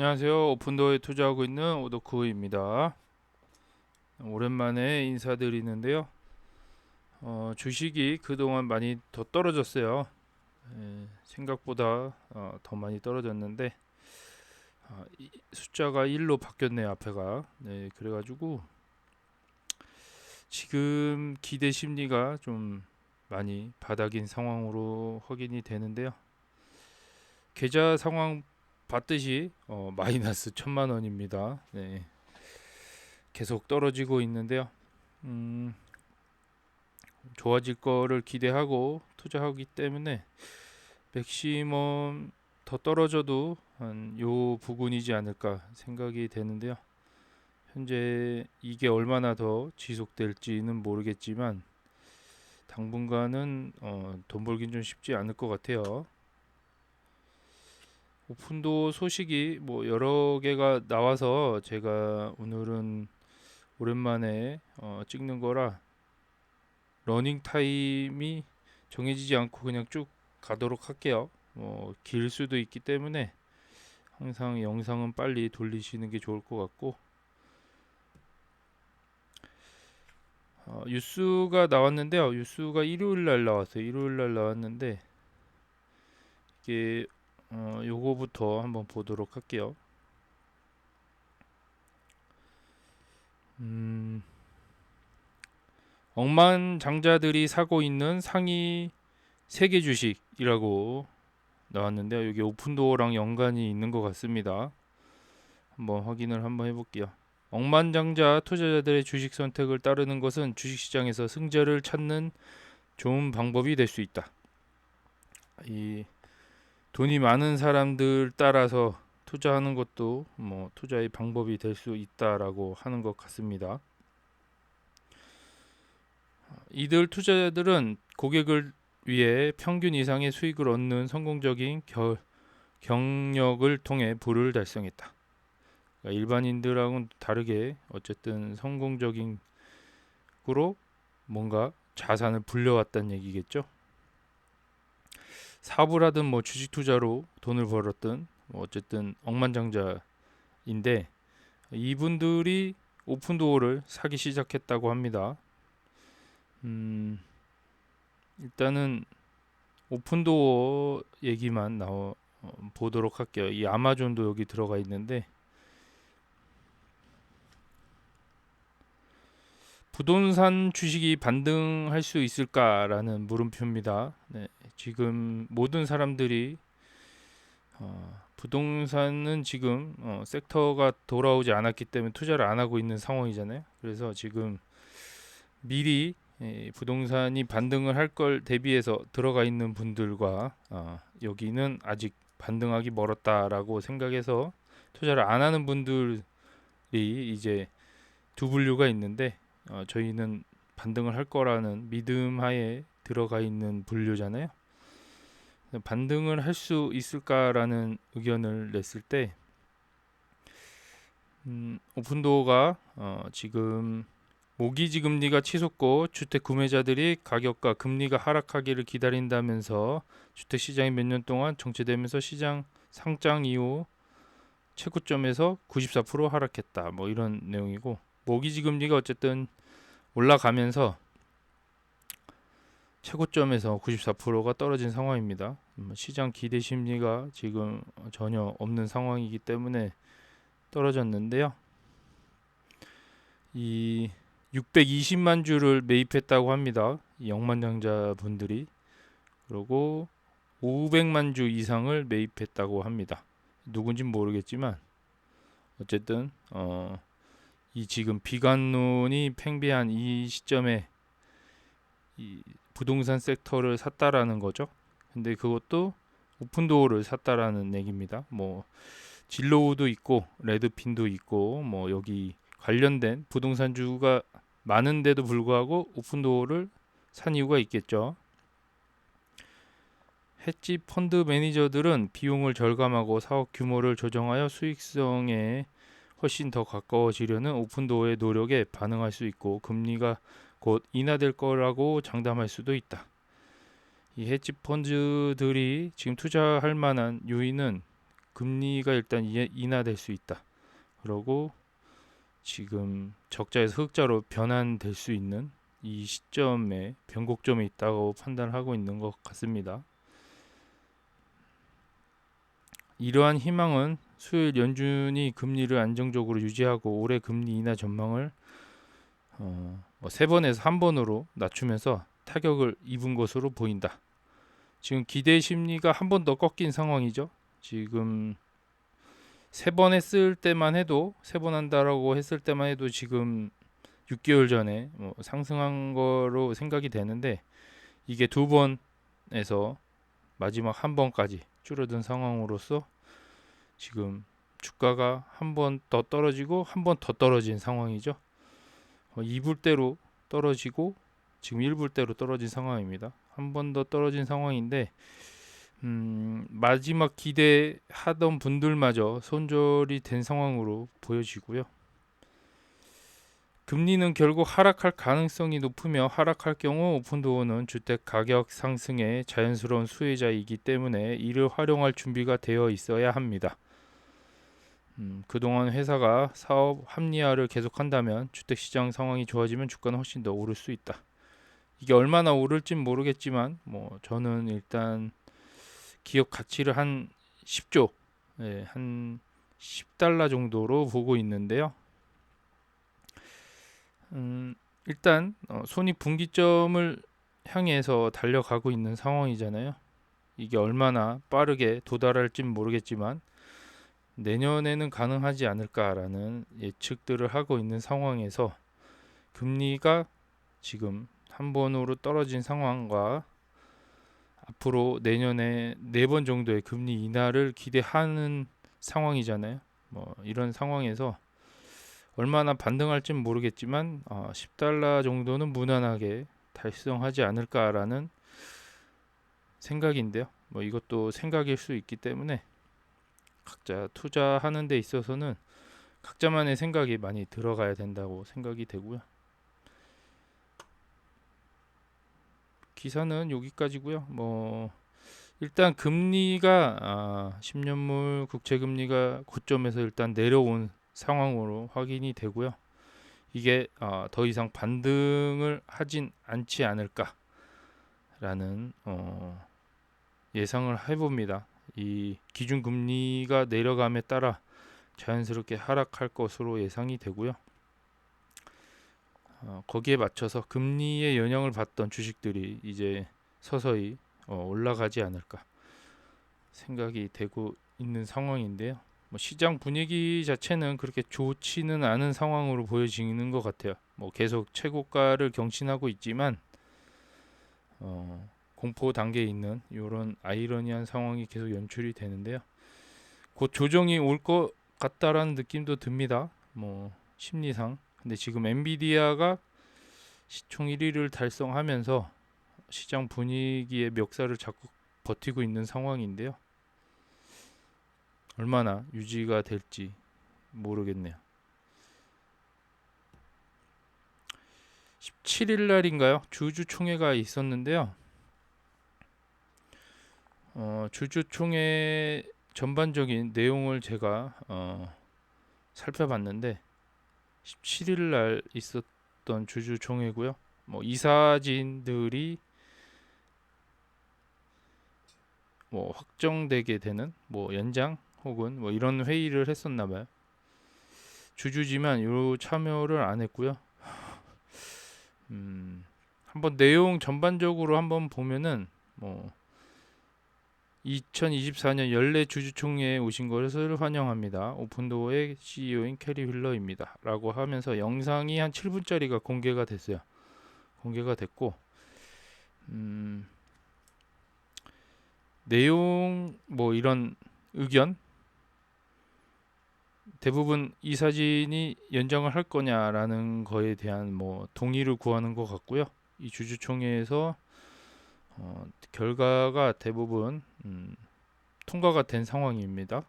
안녕하세요. 오픈도어에 투자하고 있는 오덕후입니다. 오랜만에 인사드리는데요. 주식이 그동안 많이 더 떨어졌어요. 생각보다 더 많이 떨어졌는데 숫자가 1로 바뀌었네요. 앞에가. 네, 그래가지고 지금 기대 심리가 좀 많이 바닥인 상황으로 확인이 되는데요. 계좌 상황 봤듯이 마이너스 1,000만 원입니다. 네, 계속 떨어지고 있는데요. 음, 좋아질 거를 기대하고 투자하기 때문에 맥시멈 더 떨어져도 한 요 부근이지 않을까 생각이 되는데요. 현재 이게 얼마나 더 지속될지는 모르겠지만 당분간은 돈 벌긴 좀 쉽지 않을 것 같아요. 오픈도 소식이 뭐 여러 개가 나와서 제가 오늘은 오랜만에 찍는 거라 러닝 타임이 정해지지 않고 그냥 쭉 가도록 할게요. 길 수도 있기 때문에 항상 영상은 빨리 돌리시는 게 좋을 것 같고, 뉴스가 나왔는데요. 뉴스가 일요일 날 나왔어요. 일요일 날 나왔는데 이게 요거부터 한번 보도록 할게요. 음, 억만장자들이 사고 있는 상위 세계 주식이라고 나왔는데요. 여기 오픈도어랑 연관이 있는 것 같습니다. 한번 확인을 한번 해볼게요. 억만장자 투자자들의 주식 선택을 따르는 것은 주식시장에서 승자를 찾는 좋은 방법이 될 수 있다. 이 돈이 많은 사람들 따라서 투자하는 것도 뭐 투자의 방법이 될 수 있다라고 하는 것 같습니다. 이들 투자자들은 고객을 위해 평균 이상의 수익을 얻는 성공적인 경력을 통해 부를 달성했다. 그러니까 일반인들하고는 다르게 어쨌든 성공적인 으로 뭔가 자산을 불려왔다는 얘기겠죠. 사업을 하든 뭐 주식 투자로 돈을 벌었든 뭐 어쨌든 억만장자인데 이분들이 오픈도어를 사기 시작했다고 합니다. 일단은 오픈도어 얘기만 보도록 할게요. 이 아마존도 여기 들어가 있는데 부동산 주식이 반등할 수 있을까라는 물음표입니다. 네, 지금 모든 사람들이 부동산은 지금 섹터가 돌아오지 않았기 때문에 투자를 안 하고 있는 상황이잖아요. 그래서 지금 미리 부동산이 반등을 할 걸 대비해서 들어가 있는 분들과 여기는 아직 반등하기 멀었다라고 생각해서 투자를 안 하는 분들이 이제 두 분류가 있는데 저희는 반등을 할 거라는 믿음 하에 들어가 있는 분류잖아요. 반등을 할 수 있을까라는 의견을 냈을 때 오픈도어가 지금 모기지 금리가 치솟고 주택 구매자들이 가격과 금리가 하락하기를 기다린다면서 주택 시장이 몇 년 동안 정체되면서 시장 상장 이후 최고점에서 94% 하락했다. 뭐 이런 내용이고 모기지 금리가 어쨌든 올라가면서 최고점에서 94%가 떨어진 상황입니다. 시장 기대 심리가 지금 전혀 없는 상황이기 때문에 떨어졌는데요. 이 620만 주를 매입했다고 합니다. 이 억만장자 분들이. 그리고 500만 주 이상을 매입했다고 합니다. 누군진 모르겠지만 어쨌든 이 지금 비관론이 팽배한 이 시점에 이 부동산 섹터를 샀다라는 거죠. 근데 그것도 오픈도어를 샀다라는 얘기입니다. 뭐 진로우도 있고 레드핀도 있고 뭐 여기 관련된 부동산주가 많은데도 불구하고 오픈도어를 산 이유가 있겠죠. 헤지 펀드 매니저들은 비용을 절감하고 사업 규모를 조정하여 수익성에 훨씬 더 가까워지려는 오픈도어의 노력에 반응할 수 있고 금리가 곧 인하될 거라고 장담할 수도 있다. 이 헤지 펀드들이 지금 투자할 만한 요인은 금리가 일단 인하될 수 있다. 그러고 지금 적자에서 흑자로 변환될 수 있는 이 시점에 변곡점에 있다고 판단을 하고 있는 것 같습니다. 이러한 희망은 수요일 연준이 금리를 안정적으로 유지하고 올해 금리 인하 전망을 3번에서 1번으로 낮추면서 타격을 입은 것으로 보인다. 지금 기대 심리가 한 번 더 꺾인 상황이죠. 지금 3번 했을 때만 해도 3번 한다라고 했을 때만 해도 지금 6개월 전에 상승한 거로 생각이 되는데 이게 2번에서 마지막 한 번까지 줄어든 상황으로서 지금 주가가 한 번 더 떨어지고 한 번 더 떨어진 상황이죠. 2불대로 떨어지고 지금 1불대로 떨어진 상황입니다. 한 번 더 떨어진 상황인데 마지막 기대하던 분들마저 손절이 된 상황으로 보여지고요. 금리는 결국 하락할 가능성이 높으며 하락할 경우 오픈도어는 주택 가격 상승의 자연스러운 수혜자이기 때문에 이를 활용할 준비가 되어 있어야 합니다. 그동안 회사가 사업 합리화를 계속한다면 주택시장 상황이 좋아지면 주가는 훨씬 더 오를 수 있다. 이게 얼마나 오를진 모르겠지만 저는 일단 기업 가치를 한 10조, 한 10달러 정도로 보고 있는데요. 일단 손익분기점을 향해서 달려가고 있는 상황이잖아요. 이게 얼마나 빠르게 도달할진 모르겠지만 내년에는 가능하지 않을까라는 예측들을 하고 있는 상황에서 금리가 지금 한 번으로 떨어진 상황과 앞으로 내년에 4번 정도의 금리 인하를 기대하는 상황이잖아요. 이런 상황에서 얼마나 반등할지는 모르겠지만 10달러 정도는 무난하게 달성하지 않을까라는 생각인데요. 이것도 생각일 수 있기 때문에 각자 투자하는 데 있어서는 각자만의 생각이 많이 들어가야 된다고 생각이 되고요. 기사는 여기까지고요. 일단 금리가 10년물 국채금리가 고점에서 일단 내려온 상황으로 확인이 되고요. 이게 더 이상 반등을 하진 않지 않을까라는 예상을 해봅니다. 이 기준금리가 내려감에 따라 자연스럽게 하락할 것으로 예상이 되고요. 거기에 맞춰서 금리의 영향을 받던 주식들이 이제 서서히 올라가지 않을까 생각이 되고 있는 상황인데요. 시장 분위기 자체는 그렇게 좋지는 않은 상황으로 보여지는 것 같아요. 계속 최고가를 경신하고 있지만 공포 단계에 있는 이런 아이러니한 상황이 계속 연출이 되는데요. 곧 조정이 올 것 같다라는 느낌도 듭니다. 심리상. 근데 지금 엔비디아가 시총 1위를 달성하면서 시장 분위기의 멱살을 잡고 버티고 있는 상황인데요. 얼마나 유지가 될지 모르겠네요. 17일 날인가요? 주주총회가 있었는데요. 주주총회 전반적인 내용을 제가 살펴봤는데 17일 날 있었던 주주총회고요. 이사진들이 확정되게 되는 연장 혹은 이런 회의를 했었나 봐요. 주주지만 요 참여를 안 했고요. 한번 내용 전반적으로 한번 보면은 2024년 연례 주주총회에 오신 것을 환영합니다. 오픈도어의 CEO인 캐리 휠러입니다. 라고 하면서 영상이 한 7분짜리가 공개가 됐어요. 공개가 됐고 내용 이런 의견 대부분 이사진이 연장을 할 거냐라는 거에 대한 동의를 구하는 것 같고요. 이 주주총회에서 결과가 대부분 통과가 된 상황입니다.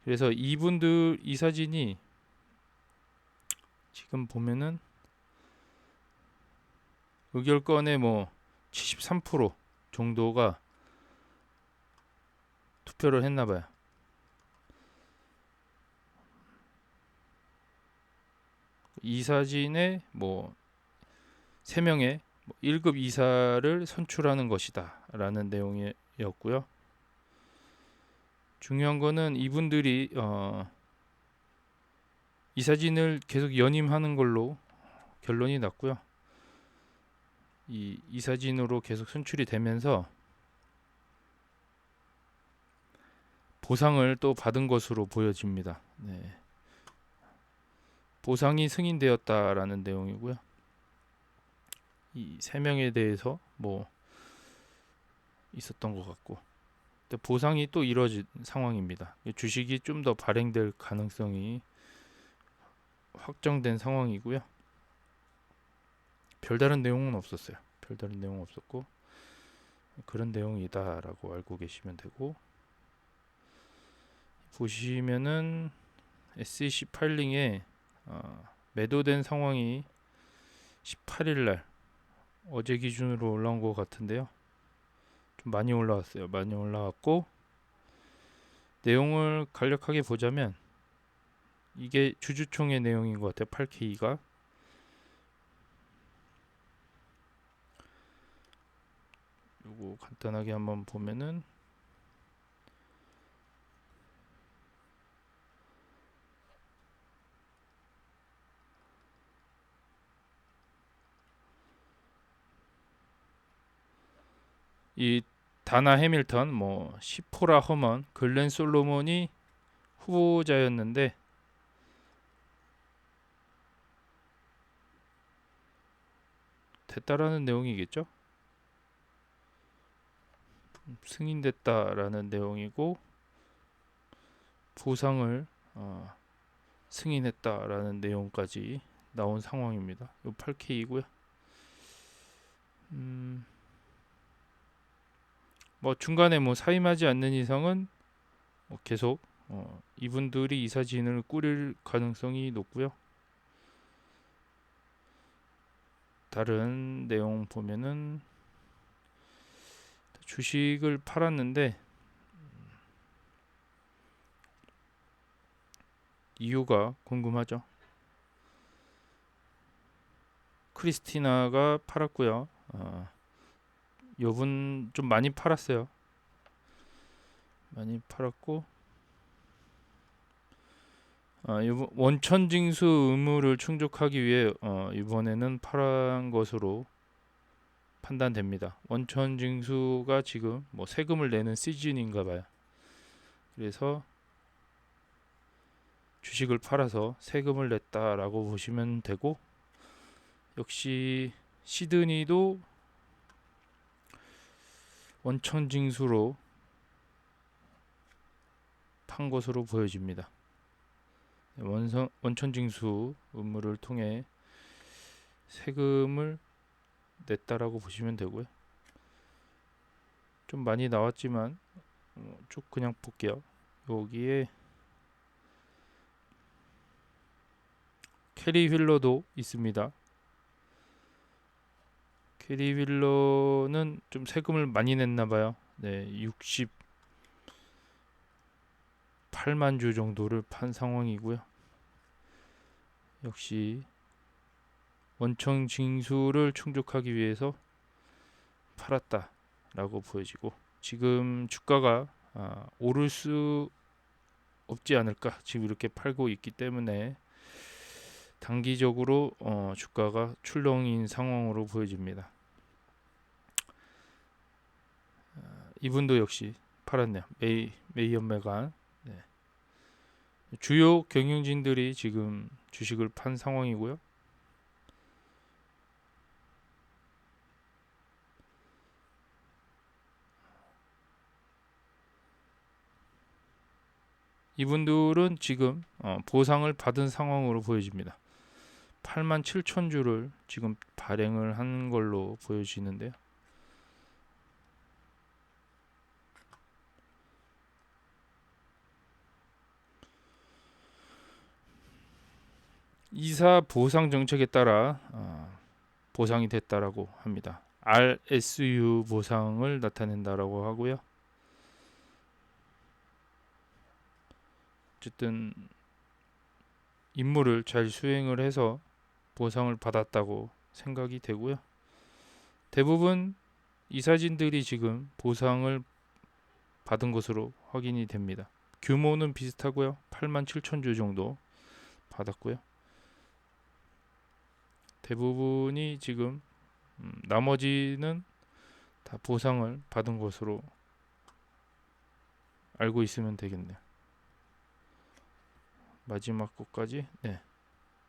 그래서 이분들 이사진이 지금 보면은 의결권의 73% 정도가 투표를 했나 봐요. 이사진에 뭐 3명의 1급 이사를 선출하는 것이다 라는 내용이었고요. 중요한 거는 이분들이 이사진을 계속 연임하는 걸로 결론이 났고요. 이 이사진으로 계속 선출이 되면서 보상을 또 받은 것으로 보여집니다. 네. 보상이 승인되었다라는 내용이고요. 이 3명에 대해서 뭐 있었던 것 같고, 근데 보상이 또 이뤄진 상황입니다. 주식이 좀 더 발행될 가능성이 확정된 상황이고요. 별다른 내용은 없었어요. 별다른 내용 없었고 그런 내용이다라고 알고 계시면 되고, 보시면은 SEC 파일링에 매도된 상황이 18일날 어제 기준으로 올라온 것 같은데요. 좀 많이 올라왔어요. 많이 올라왔고, 내용을 간략하게 보자면 이게 주주총회 내용인 것 같아요. 8K가 요거 간단하게 한번 보면은 이 다나 해밀턴, 뭐 시포라 허먼, 글렌 솔로몬이 후보자였는데 됐다라는 내용이겠죠. 승인됐다라는 내용이고, 보상을 승인했다라는 내용까지 나온 상황입니다. 요 8K이고요. 뭐 중간에 뭐 사임하지 않는 이상은 계속 이분들이 이사진을 꾸릴 가능성이 높고요. 다른 내용 보면은 주식을 팔았는데 이유가 궁금하죠. 크리스티나가 팔았고요. 요분 좀 많이 팔았어요. 많이 팔았고, 이번 원천징수 의무를 충족하기 위해 이번에는 팔은 것으로 판단됩니다. 원천징수가 지금 뭐 세금을 내는 시즌인가 봐요. 그래서 주식을 팔아서 세금을 냈다라고 보시면 되고, 역시 시드니도 원천징수로 판 것으로 보여집니다. 원천징수 의무를 통해 세금을 냈다라고 보시면 되고요. 좀 많이 나왔지만 쭉 그냥 볼게요. 여기에 캐리 휠러도 있습니다. 캐리 휠러는 좀 세금을 많이 냈나봐요. 네, 68만 주 정도를 판 상황이고요. 역시 원천 징수를 충족하기 위해서 팔았다라고 보여지고, 지금 주가가 오를 수 없지 않을까, 지금 이렇게 팔고 있기 때문에 단기적으로 주가가 출렁인 상황으로 보여집니다. 이분도 역시 팔았네요. 메이 연매간. 네. 주요 경영진들이 지금 주식을 판 상황이고요. 이분들은 지금 보상을 받은 상황으로 보여집니다. 8만 7천 주를 지금 발행을 한 걸로 보여지는데요. 이사 보상 정책에 따라 보상이 됐다라고 합니다. RSU 보상을 나타낸다라고 하고요. 어쨌든 임무를 잘 수행을 해서 보상을 받았다고 생각이 되고요. 대부분 이사진들이 지금 보상을 받은 것으로 확인이 됩니다. 규모는 비슷하고요. 8만 7천 주 정도 받았고요. 대부분이 지금 나머지는 다 보상을 받은 것으로 알고 있으면 되겠네요. 마지막 것까지 네.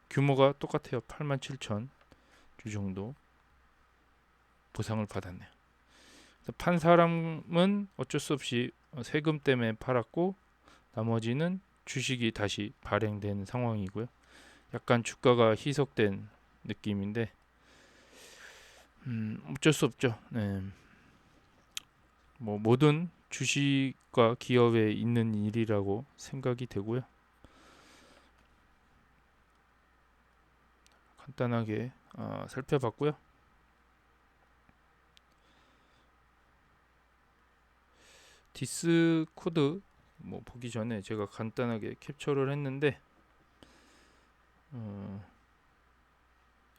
규모가 똑같아요. 8만 7천 주 정도 보상을 받았네요. 판 사람은 어쩔 수 없이 세금 때문에 팔았고 나머지는 주식이 다시 발행된 상황이고요. 약간 주가가 희석된 느낌인데 어쩔 수 없죠. 네. 뭐 모든 주식과 기업에 있는 일이라고 생각이 되고요. 간단하게 살펴봤고요. 디스코드 뭐 보기 전에 제가 간단하게 캡처를 했는데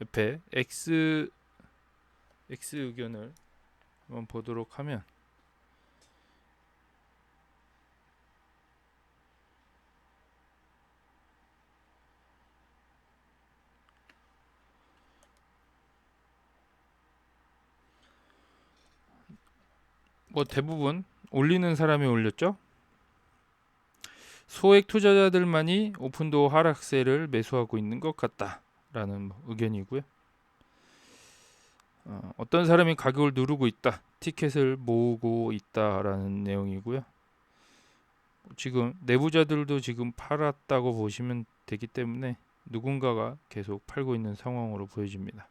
옆에 X 의견을 한번 보도록 하면 뭐 대부분 올리는 사람이 올렸죠. 소액 투자자들만이 오픈도어 하락세를 매수하고 있는 것 같다라는 의견이고요. 어떤 사람이 가격을 누르고 있다, 티켓을 모으고 있다라는 내용이고요. 지금 내부자들도 지금 팔았다고 보시면 되기 때문에 누군가가 계속 팔고 있는 상황으로 보여집니다.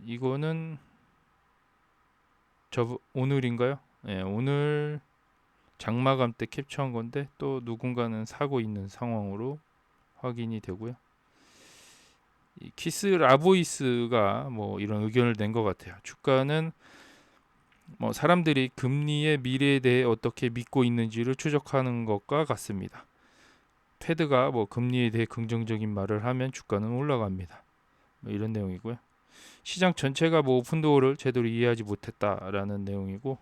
이거는 오늘인가요? 네, 오늘 장마감 때 캡처한 건데 또 누군가는 사고 있는 상황으로 확인이 되고요. 이 키스 라보이스가 뭐 이런 의견을 낸 것 같아요. 주가는 뭐 사람들이 금리의 미래에 대해 어떻게 믿고 있는지를 추적하는 것과 같습니다. 패드가 뭐 금리에 대해 긍정적인 말을 하면 주가는 올라갑니다. 뭐 이런 내용이고요. 시장 전체가 뭐 오픈도어를 제대로 이해하지 못했다라는 내용이고,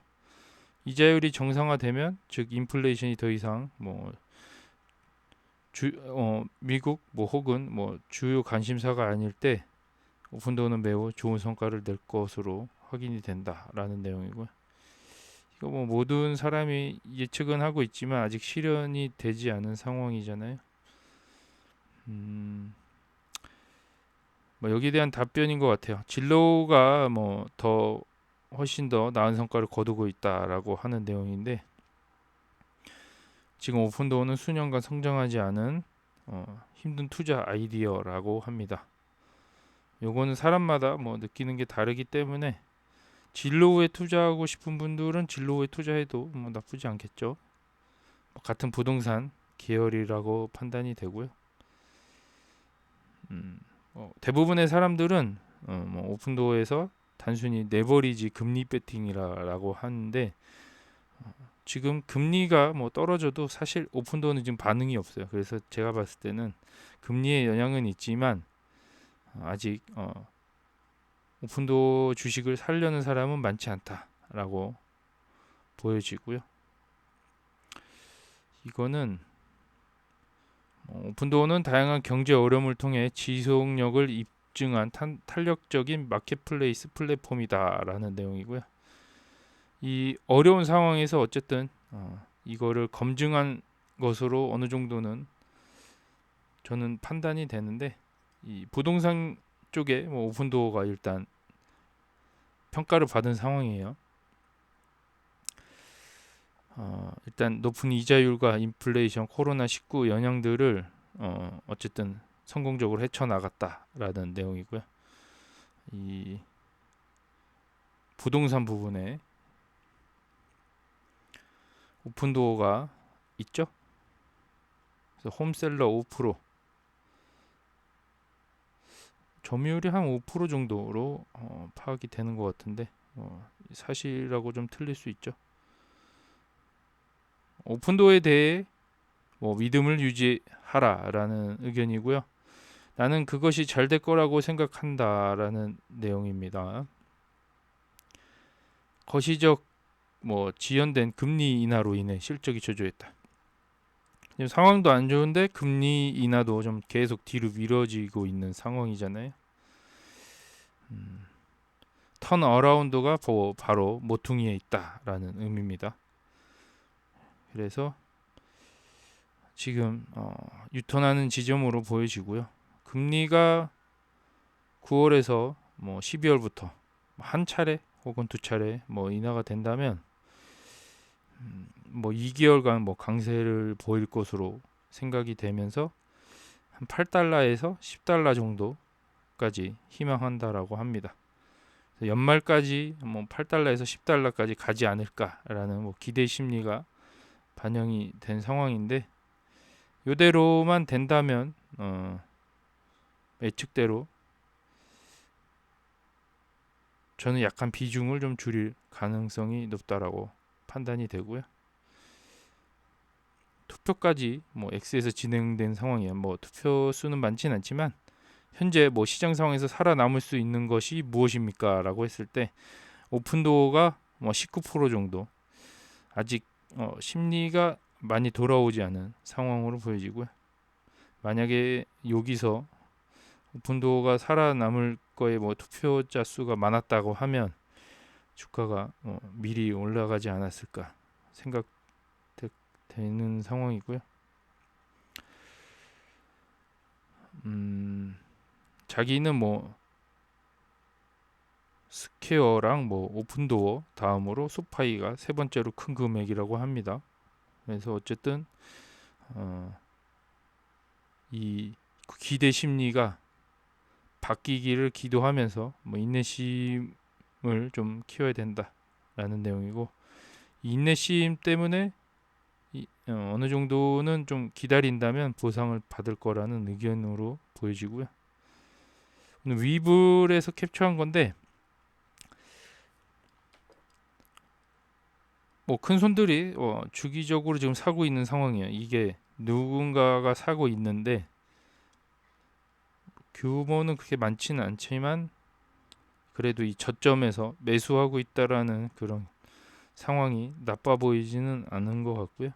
이자율이 정상화되면 즉 인플레이션이 더 이상 뭐 미국 뭐 혹은 뭐 주요 관심사가 아닐 때 오픈도어는 매우 좋은 성과를 낼 것으로 확인이 된다라는 내용이고요. 이거 뭐 모든 사람이 예측은 하고 있지만 아직 실현이 되지 않은 상황이잖아요. 뭐 여기에 대한 답변인 것 같아요. 진로가 뭐 더 훨씬 더 나은 성과를 거두고 있다라고 하는 내용인데, 지금 오픈도어는 수년간 성장하지 않은 힘든 투자 아이디어라고 합니다. 요거는 사람마다 뭐 느끼는 게 다르기 때문에 진로에 투자하고 싶은 분들은 진로에 투자해도 뭐 나쁘지 않겠죠. 같은 부동산 계열이라고 판단이 되고요. 대부분의 사람들은 뭐 오픈도어에서 단순히 레버리지 금리 배팅이라고 하는데, 지금 금리가 뭐 떨어져도 사실 오픈도어는 지금 반응이 없어요. 그래서 제가 봤을 때는 금리의 영향은 있지만 아직 오픈도어 주식을 사려는 사람은 많지 않다라고 보여지고요. 이거는 오픈도어는 다양한 경제 어려움을 통해 지속력을 입증한 탄력적인 마켓플레이스 플랫폼이다라는 내용이고요. 이 어려운 상황에서 어쨌든 이거를 검증한 것으로 어느 정도는 저는 판단이 되는데, 이 부동산 쪽에 뭐 오픈도어가 일단 평가를 받은 상황이에요. 일단 높은 이자율과 인플레이션, 코로나19 영향들을 어쨌든 성공적으로 헤쳐나갔다라는 내용이고요. 이 부동산 부분에 오픈도어가 있죠. 그래서 홈셀러 5%, 점유율이 한 5% 정도로 파악이 되는 것 같은데 사실하고 좀 틀릴 수 있죠. 오픈도어에 대해 뭐 믿음을 유지하라라는 의견이고요. 나는 그것이 잘 될 거라고 생각한다라는 내용입니다. 거시적 지연된 금리 인하로 인해 실적이 저조했다. 지금 상황도 안 좋은데 금리 인하도 좀 계속 뒤로 미뤄지고 있는 상황이잖아요. 턴 어라운드가 바로 모퉁이에 있다라는 의미입니다. 그래서 지금 유턴하는 지점으로 보여지고요. 금리가 9월에서 12월부터 한 차례 혹은 두 차례 인하가 된다면 2개월간 강세를 보일 것으로 생각이 되면서 한 8달러에서 10달러 정도까지 희망한다라고 합니다. 연말까지 8달러에서 10달러까지 가지 않을까라는 기대 심리가 반영이 된 상황인데, 이대로만 된다면 예측대로 저는 약간 비중을 좀 줄일 가능성이 높다라고 판단이 되고요. 투표까지 X에서 진행된 상황이에요. 투표 수는 많지는 않지만 현재 시장 상황에서 살아남을 수 있는 것이 무엇입니까? 라고 했을 때 오픈도어가 19% 정도, 아직 심리가 많이 돌아오지 않은 상황으로 보여지고요. 만약에 여기서 오픈도어가 살아남을 거에 투표자 수가 많았다고 하면 주가가 미리 올라가지 않았을까 생각되는 상황이고요. 자기는 스퀘어랑 오픈도어 다음으로 소파이가 세 번째로 큰 금액이라고 합니다. 그래서 어쨌든 이 기대 심리가 바뀌기를 기도하면서 인내심을 좀 키워야 된다라는 내용이고, 인내심 때문에 어느 정도는 좀 기다린다면 보상을 받을 거라는 의견으로 보여지고요. 오늘 위블에서 캡처한 건데 큰 손들이 주기적으로 지금 사고 있는 상황이에요. 이게 누군가가 사고 있는데 규모는 그렇게 많지는 않지만 그래도 이 저점에서 매수하고 있다라는 그런 상황이 나빠 보이지는 않은 것 같고요.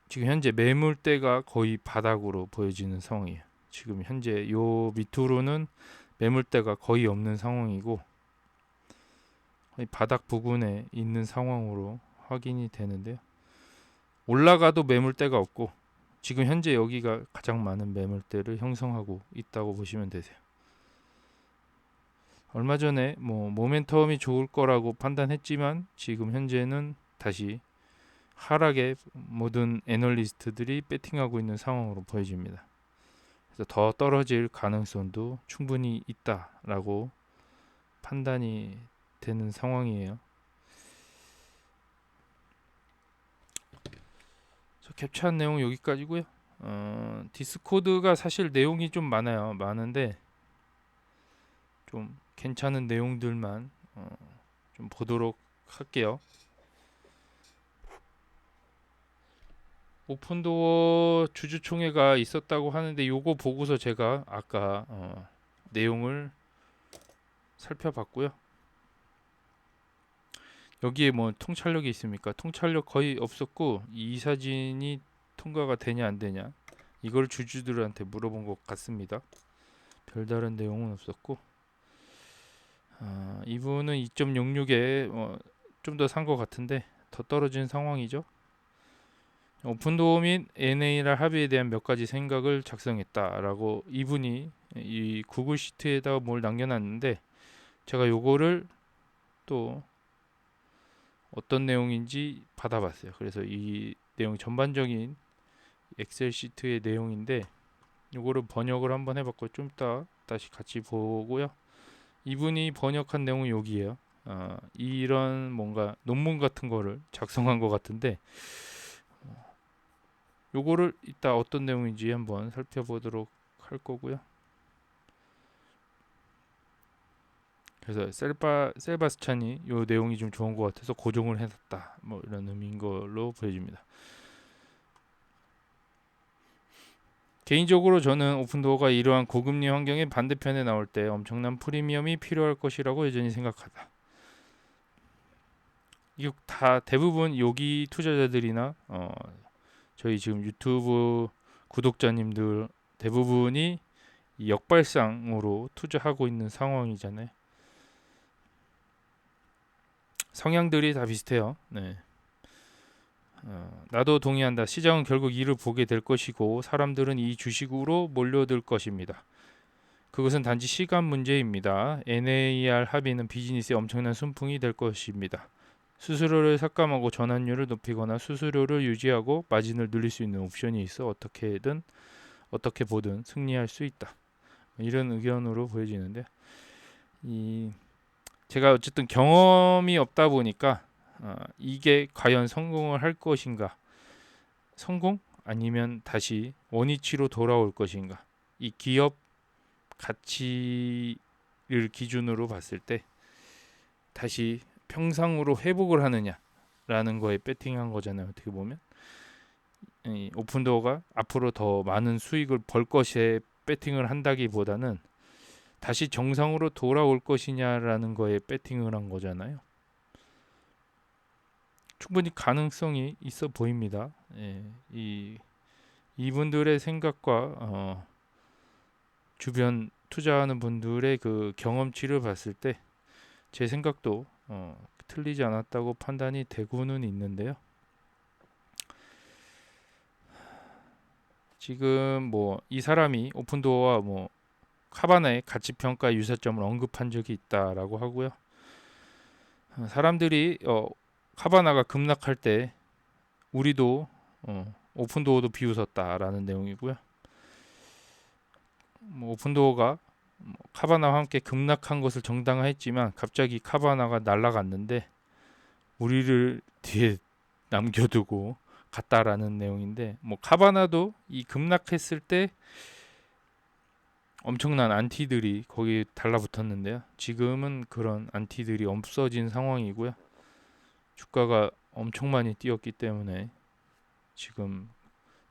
지금 현재 매물대가 거의 바닥으로 보여지는 상황이에요. 지금 현재 요 밑으로는 매물대가 거의 없는 상황이고 거의 바닥 부근에 있는 상황으로 확인이 되는데요. 올라가도 매물대가 없고 지금 현재 여기가 가장 많은 매물대를 형성하고 있다고 보시면 되세요. 얼마 전에 모멘텀이 좋을 거라고 판단했지만 지금 현재는 다시 하락에 모든 애널리스트들이 배팅하고 있는 상황으로 보여집니다. 그래서 더 떨어질 가능성도 충분히 있다라고 판단이 되는 상황이에요. 캡처한 내용 여기까지고요. 디스코드가 사실 내용이 좀 많은데 좀 괜찮은 내용들만 좀 보도록 할게요. 오픈도어 주주총회가 있었다고 하는데 요거 보고서 제가 아까 내용을 살펴봤고요. 여기에 통찰력이 있습니까? 통찰력 거의 없었고 이 사진이 통과가 되냐 안 되냐 이걸 주주들한테 물어본 것 같습니다. 별다른 내용은 없었고 이분은 2.66에 좀 더 산 것 같은데 더 떨어진 상황이죠. 오픈도어 및 NAR 합의에 대한 몇 가지 생각을 작성했다라고 이분이 이 구글 시트에다가 뭘 남겨놨는데 제가 요거를 또 어떤 내용인지 받아봤어요. 그래서 이 내용 전반적인 엑셀 시트의 내용인데 요거를 번역을 한번 해봤고 좀 이따 다시 같이 보고요. 이분이 번역한 내용은 여기에요. 이런 뭔가 논문 같은 거를 작성한 것 같은데 요거를 이따 어떤 내용인지 한번 살펴보도록 할 거고요. 그래서 셀바스찬이 요 내용이 좀 좋은 것 같아서 고정을 해놨다 이런 의미인 걸로 보여집니다. 개인적으로 저는 오픈도어가 이러한 고금리 환경의 반대편에 나올 때 엄청난 프리미엄이 필요할 것이라고 여전히 생각하다. 이게 다 대부분 여기 투자자들이나 저희 지금 유튜브 구독자님들 대부분이 이 역발상으로 투자하고 있는 상황이잖아요. 성향들이 다 비슷해요. 네. 나도 동의한다. 시장은 결국 이를 보게 될 것이고 사람들은 이 주식으로 몰려들 것입니다. 그것은 단지 시간 문제입니다. NAR 합의는 비즈니스에 엄청난 순풍이 될 것입니다. 수수료를 삭감하고 전환율을 높이거나 수수료를 유지하고 마진을 늘릴 수 있는 옵션이 있어 어떻게 보든 승리할 수 있다. 이런 의견으로 보여지는데 제가 어쨌든 경험이 없다 보니까 이게 과연 성공을 할 것인가, 성공 아니면 다시 원위치로 돌아올 것인가, 이 기업 가치를 기준으로 봤을 때 다시 평상으로 회복을 하느냐라는 거에 배팅한 거잖아요. 어떻게 보면 이 오픈도어가 앞으로 더 많은 수익을 벌 것에 배팅을 한다기보다는 다시 정상으로 돌아올 것이냐라는 거에 배팅을 한 거잖아요. 충분히 가능성이 있어 보입니다. 예, 이분들의 생각과 주변 투자하는 분들의 그 경험치를 봤을 때 제 생각도 틀리지 않았다고 판단이 되고는 있는데요. 지금 뭐 이 사람이 오픈도어와 뭐 카바나의 가치평가 유사점을 언급한 적이 있다라고 하고요. 사람들이 카바나가 급락할 때 우리도 오픈도어도 비웃었다라는 내용이고요. 뭐 오픈도어가 카바나와 함께 급락한 것을 정당화했지만 갑자기 카바나가 날아갔는데 우리를 뒤에 남겨두고 갔다라는 내용인데, 뭐 카바나도 이 급락했을 때 엄청난 안티들이 거기에 달라붙었는데요. 지금은 그런 안티들이 없어진 상황이고요. 주가가 엄청 많이 뛰었기 때문에 지금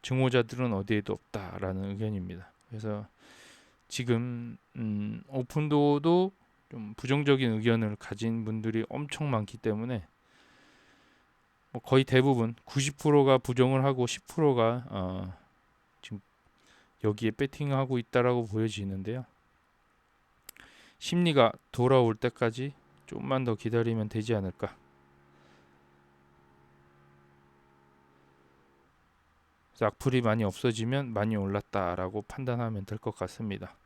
증오자들은 어디에도 없다라는 의견입니다. 그래서 지금 오픈도어도 좀 부정적인 의견을 가진 분들이 엄청 많기 때문에 뭐 거의 대부분 90%가 부정을 하고 10%가 지금 여기에 배팅하고 있다라고 보여지는데요. 심리가 돌아올 때까지 좀만 더 기다리면 되지 않을까. 악플이 많이 없어지면 많이 올랐다라고 판단하면 될 것 같습니다.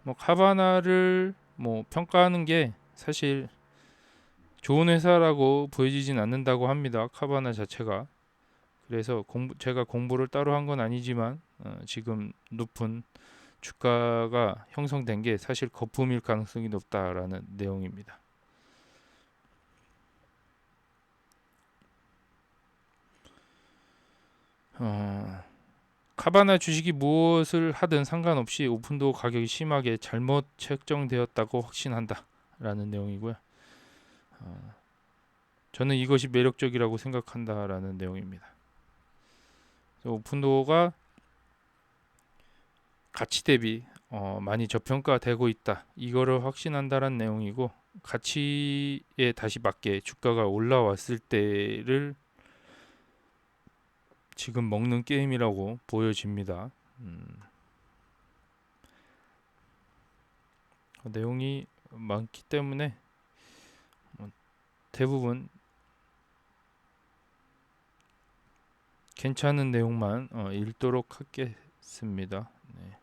뭐 카바나를 뭐 평가하는 게 사실 좋은 회사라고 보여지진 않는다고 합니다. 카바나 자체가. 그래서 제가 공부를 따로 한 건 아니지만 지금 높은 주가가 형성된 게 사실 거품일 가능성이 높다라는 내용입니다. 카바나 주식이 무엇을 하든 상관없이 오픈도어 가격이 심하게 잘못 책정되었다고 확신한다라는 내용이고요. 저는 이것이 매력적이라고 생각한다라는 내용입니다. 오픈도어가 가치 대비 많이 저평가되고 있다. 이거를 확신한다라는 내용이고, 가치에 다시 맞게 주가가 올라왔을 때를 지금 먹는 게임이라고 보여집니다. 내용이 많기 때문에 대부분 괜찮은 내용만 읽도록 하겠습니다. 네.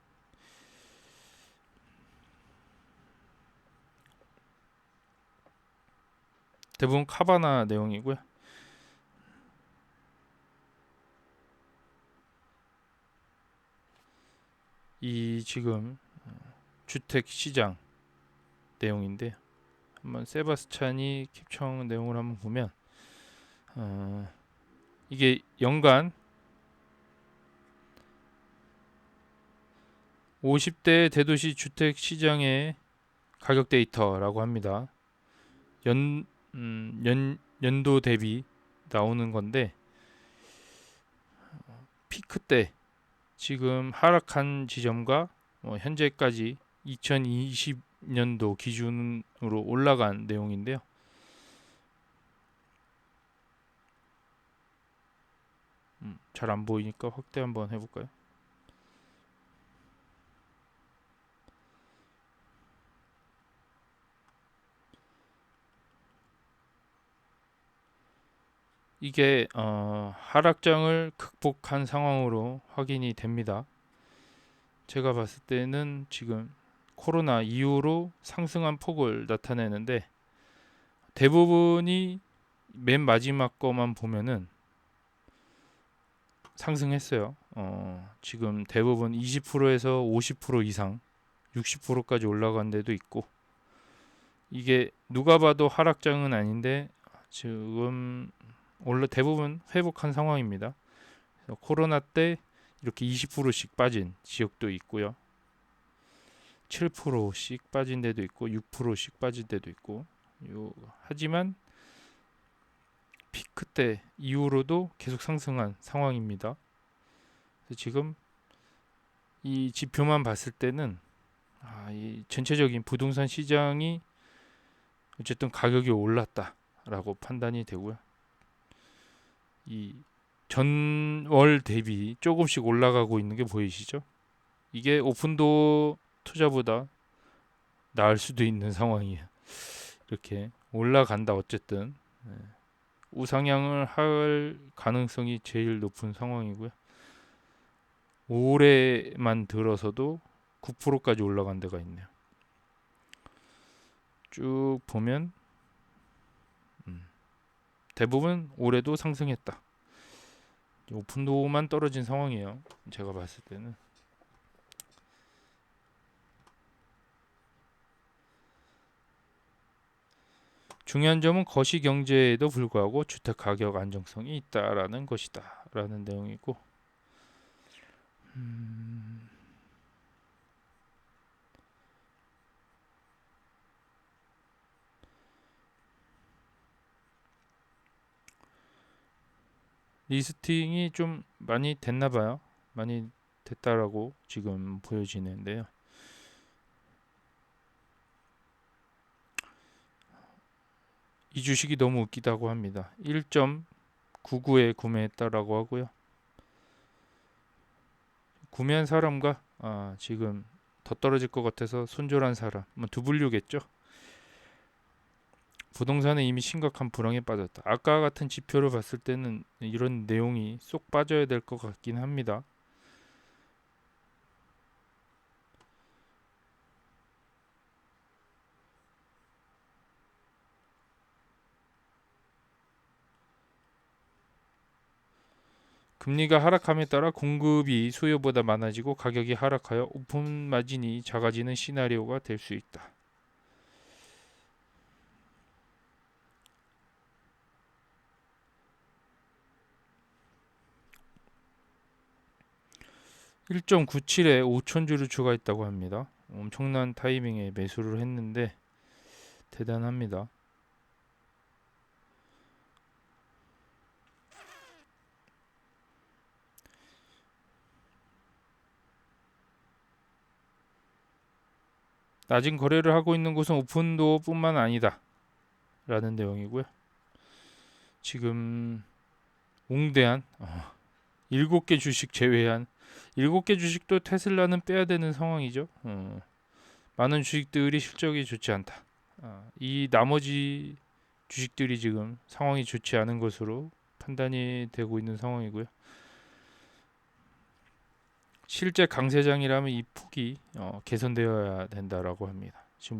대부분 카바나 내용이고요. 이 지금 주택 시장 내용인데, 한번 세바스찬이 캡처한 내용을 한번 보면 이게 연간 50대 대도시 주택 시장의 가격 데이터라고 합니다. 연도 대비 나오는 건데, 피크 때 지금 하락한 지점과 현재까지 2020년도 기준으로 올라간 내용인데요. 잘 안 보이니까 확대 한번 해볼까요? 이게 하락장을 극복한 상황으로 확인이 됩니다. 제가 봤을 때는 지금 코로나 이후로 상승한 폭을 나타내는데 대부분이 맨 마지막 거만 보면은 상승했어요. 지금 대부분 20%에서 50% 이상, 60%까지 올라간 데도 있고, 이게 누가 봐도 하락장은 아닌데 지금 대부분 회복한 상황입니다. 코로나 때 이렇게 20%씩 빠진 지역도 있고요. 7%씩 빠진 데도 있고 6%씩 빠진 데도 있고, 하지만 피크 때 이후로도 계속 상승한 상황입니다. 그래서 지금 이 지표만 봤을 때는 이 전체적인 부동산 시장이 어쨌든 가격이 올랐다라고 판단이 되고요. 이 전월 대비 조금씩 올라가고 있는 게 보이시죠? 이게 오픈도 투자보다 나을 수도 있는 상황이에요. 이렇게 올라간다 어쨌든 우상향을 할 가능성이 제일 높은 상황이고요. 올해만 들어서도 9%까지 올라간 데가 있네요. 쭉 보면 대부분 올해도 상승했다. 오픈도만 떨어진 상황이에요. 제가 봤을 때는. 중요한 점은 거시경제에도 불구하고 주택 가격 안정성이 있다라는 것이다 라는 내용이고, 리스팅이 좀 많이 됐나 봐요. 많이 됐다라고 지금 보여지는데요. 이 주식이 너무 웃기다고 합니다. 1.99에 구매했다라고 하고요. 구매한 사람과 지금 더 떨어질 것 같아서 손절한 사람, 두 분류겠죠. 부동산은 이미 심각한 불황에 빠졌다. 아까 같은 지표를 봤을 때는 이런 내용이 쏙 빠져야 될 것 같긴 합니다. 금리가 하락함에 따라 공급이 수요보다 많아지고 가격이 하락하여 오픈 마진이 작아지는 시나리오가 될 수 있다. 1.97에 5천주를 추가했다고 합니다. 엄청난 타이밍에 매수를 했는데 대단합니다. 낮은 거래를 하고 있는 곳은 오픈도어뿐만 아니다 라는 내용이고요. 지금 웅대한 7개 주식 제외한 7개 주식도 테슬라는 빼야 되는 상황이죠. 많은 주식들이 실적이 좋지 않다. 이 나머지 주식들이 지금 상황이 좋지 않은 것으로 판단이 되고 있는 상황이고요. 실제 강세장이라면 이 폭이 개선되어야 된다라고 합니다. 지금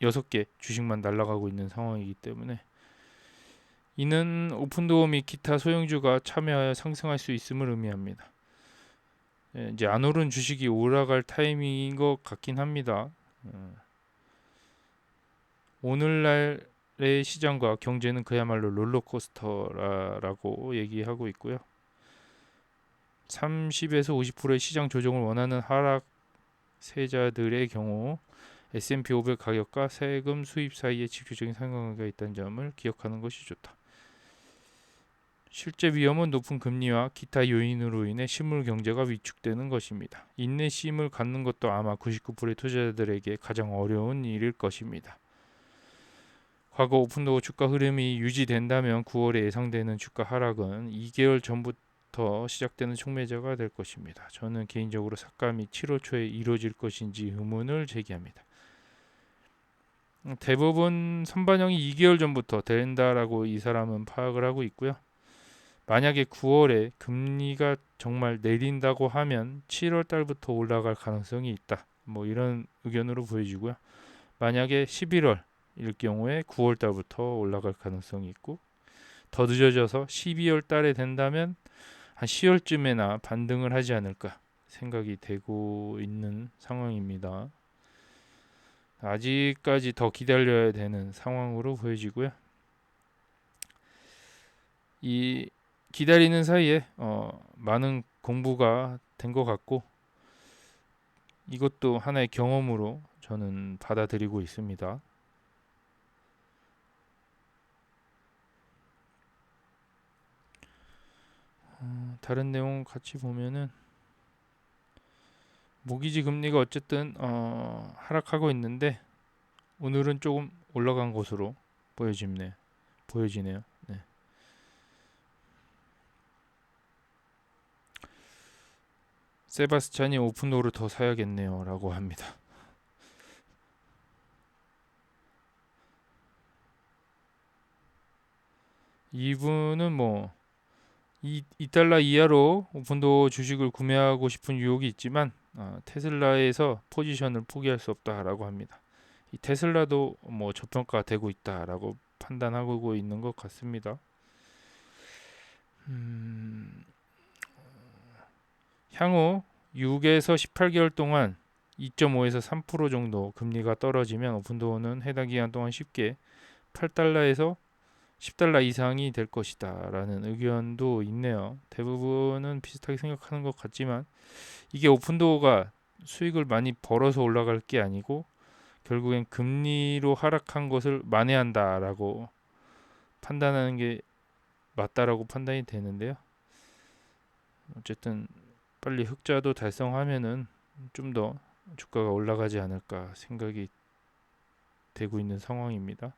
6개 주식만 날아가고 있는 상황이기 때문에 이는 오픈도어 및 기타 소형주가 참여하여 상승할 수 있음을 의미합니다. 이제 안 오른 주식이 올라갈 타이밍인 것 같긴 합니다. 오늘날의 시장과 경제는 그야말로 롤러코스터라고 얘기하고 있고요. 30에서 50%의 시장 조정을 원하는 하락세자들의 경우 S&P 500 가격과 세금 수입 사이에 직접적인 상관관계가 있다는 점을 기억하는 것이 좋다. 실제 위험은 높은 금리와 기타 요인으로 인해 실물 경제가 위축되는 것입니다. 인내심을 갖는 것도 아마 99%의 투자자들에게 가장 어려운 일일 것입니다. 과거 오픈도어 주가 흐름이 유지된다면 9월에 예상되는 주가 하락은 2개월 전부터 시작되는 촉매제가 될 것입니다. 저는 개인적으로 삭감이 7월 초에 이루어질 것인지 의문을 제기합니다. 대부분 선반영이 2개월 전부터 된다라고 이 사람은 파악을 하고 있고요. 만약에 9월에 금리가 정말 내린다고 하면 7월 달부터 올라갈 가능성이 있다. 뭐 이런 의견으로 보여지고요. 만약에 11월일 경우에 9월 달부터 올라갈 가능성이 있고, 더 늦어져서 12월 달에 된다면 한 10월쯤에나 반등을 하지 않을까 생각이 되고 있는 상황입니다. 아직까지 더 기다려야 되는 상황으로 보여지고요. 이 기다리는 사이에 많은 공부가 된 것 같고, 이것도 하나의 경험으로 저는 받아들이고 있습니다. 다른 내용 같이 보면은 모기지 금리가 어쨌든 하락하고 있는데 오늘은 조금 올라간 것으로 보여지네요. 네. 세바스찬이 오픈도어를 더 사야겠네요 라고 합니다. 이분은 뭐 2달러 이하로 오픈도어 주식을 구매하고 싶은 유혹이 있지만 테슬라에서 포지션을 포기할 수 없다라고 합니다. 이 테슬라도 뭐 저평가되고 있다라고 판단하고 있는 것 같습니다. 향후 6에서 18개월 동안 2.5에서 3% 정도 금리가 떨어지면 오픈도어는 해당 기간 동안 쉽게 8달러에서 10달러 이상이 될 것이다 라는 의견도 있네요. 대부분은 비슷하게 생각하는 것 같지만 이게 오픈도어가 수익을 많이 벌어서 올라갈 게 아니고 결국엔 금리로 하락한 것을 만회한다라고 판단하는 게 맞다라고 판단이 되는데요. 어쨌든 빨리 흑자도 달성하면은 좀 더 주가가 올라가지 않을까 생각이 되고 있는 상황입니다.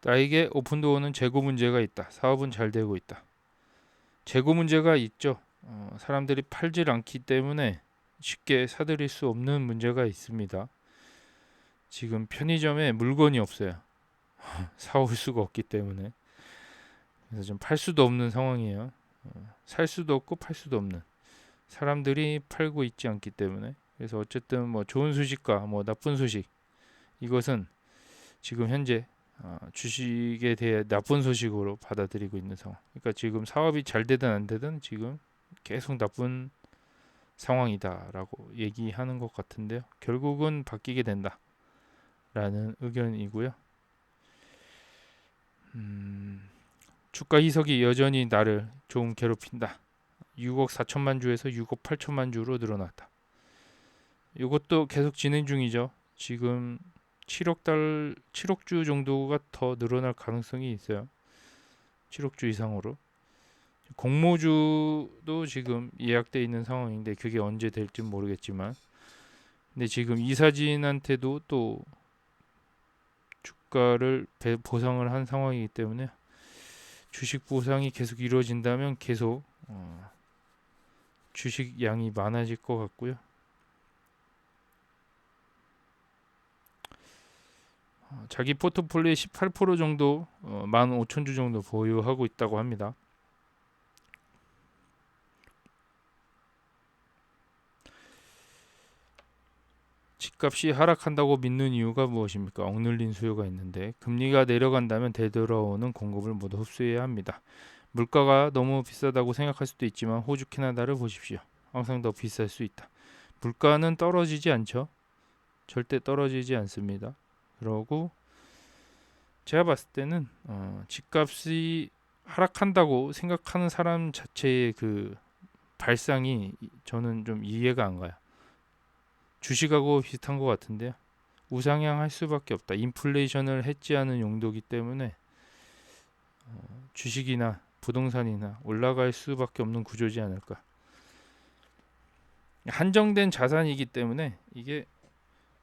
나에게 오픈도어는 재고 문제가 있다. 사업은 잘 되고 있다. 재고 문제가 있죠. 사람들이 팔질 않기 때문에 쉽게 사들일 수 없는 문제가 있습니다. 지금 편의점에 물건이 없어요. 사올 수가 없기 때문에. 그래서 좀 팔 수도 없는 상황이에요. 살 수도 없고 팔 수도 없는. 사람들이 팔고 있지 않기 때문에. 그래서 어쨌든 뭐 좋은 소식과 뭐 나쁜 소식, 이것은 지금 현재 주식에 대해 나쁜 소식으로 받아들이고 있는 상황. 그러니까 지금 사업이 잘 되든 안 되든 지금 계속 나쁜 상황이다라고 얘기하는 것 같은데요. 결국은 바뀌게 된다라는 의견이고요. 주가 희석이 여전히 나를 좀 괴롭힌다. 6억 4천만 주에서 6억 8천만 주로 늘어났다. 이것도 계속 진행 중이죠. 지금 7억 주 정도가 더 늘어날 가능성이 있어요. 7억 주 이상으로. 공모주도 지금 예약돼 있는 상황인데 그게 언제 될지 모르겠지만, 근데 지금 이사진한테도 또 주가를 보상을 한 상황이기 때문에 주식 보상이 계속 이루어진다면 계속 주식 양이 많아질 것 같고요. 자기 포트폴리오의 18% 정도 15,000주 정도 보유하고 있다고 합니다. 집값이 하락한다고 믿는 이유가 무엇입니까? 억눌린 수요가 있는데 금리가 내려간다면 되돌아오는 공급을 모두 흡수해야 합니다. 물가가 너무 비싸다고 생각할 수도 있지만 호주, 캐나다를 보십시오. 항상 더 비쌀 수 있다. 물가는 떨어지지 않죠. 절대 떨어지지 않습니다. 그러고 제가 봤을 때는 집값이 하락한다고 생각하는 사람 자체의 그 발상이 저는 좀 이해가 안 가요. 주식하고 비슷한 것 같은데요. 우상향할 수밖에 없다. 인플레이션을 해지하는 용도이기 때문에 주식이나 부동산이나 올라갈 수밖에 없는 구조지 않을까. 한정된 자산이기 때문에 이게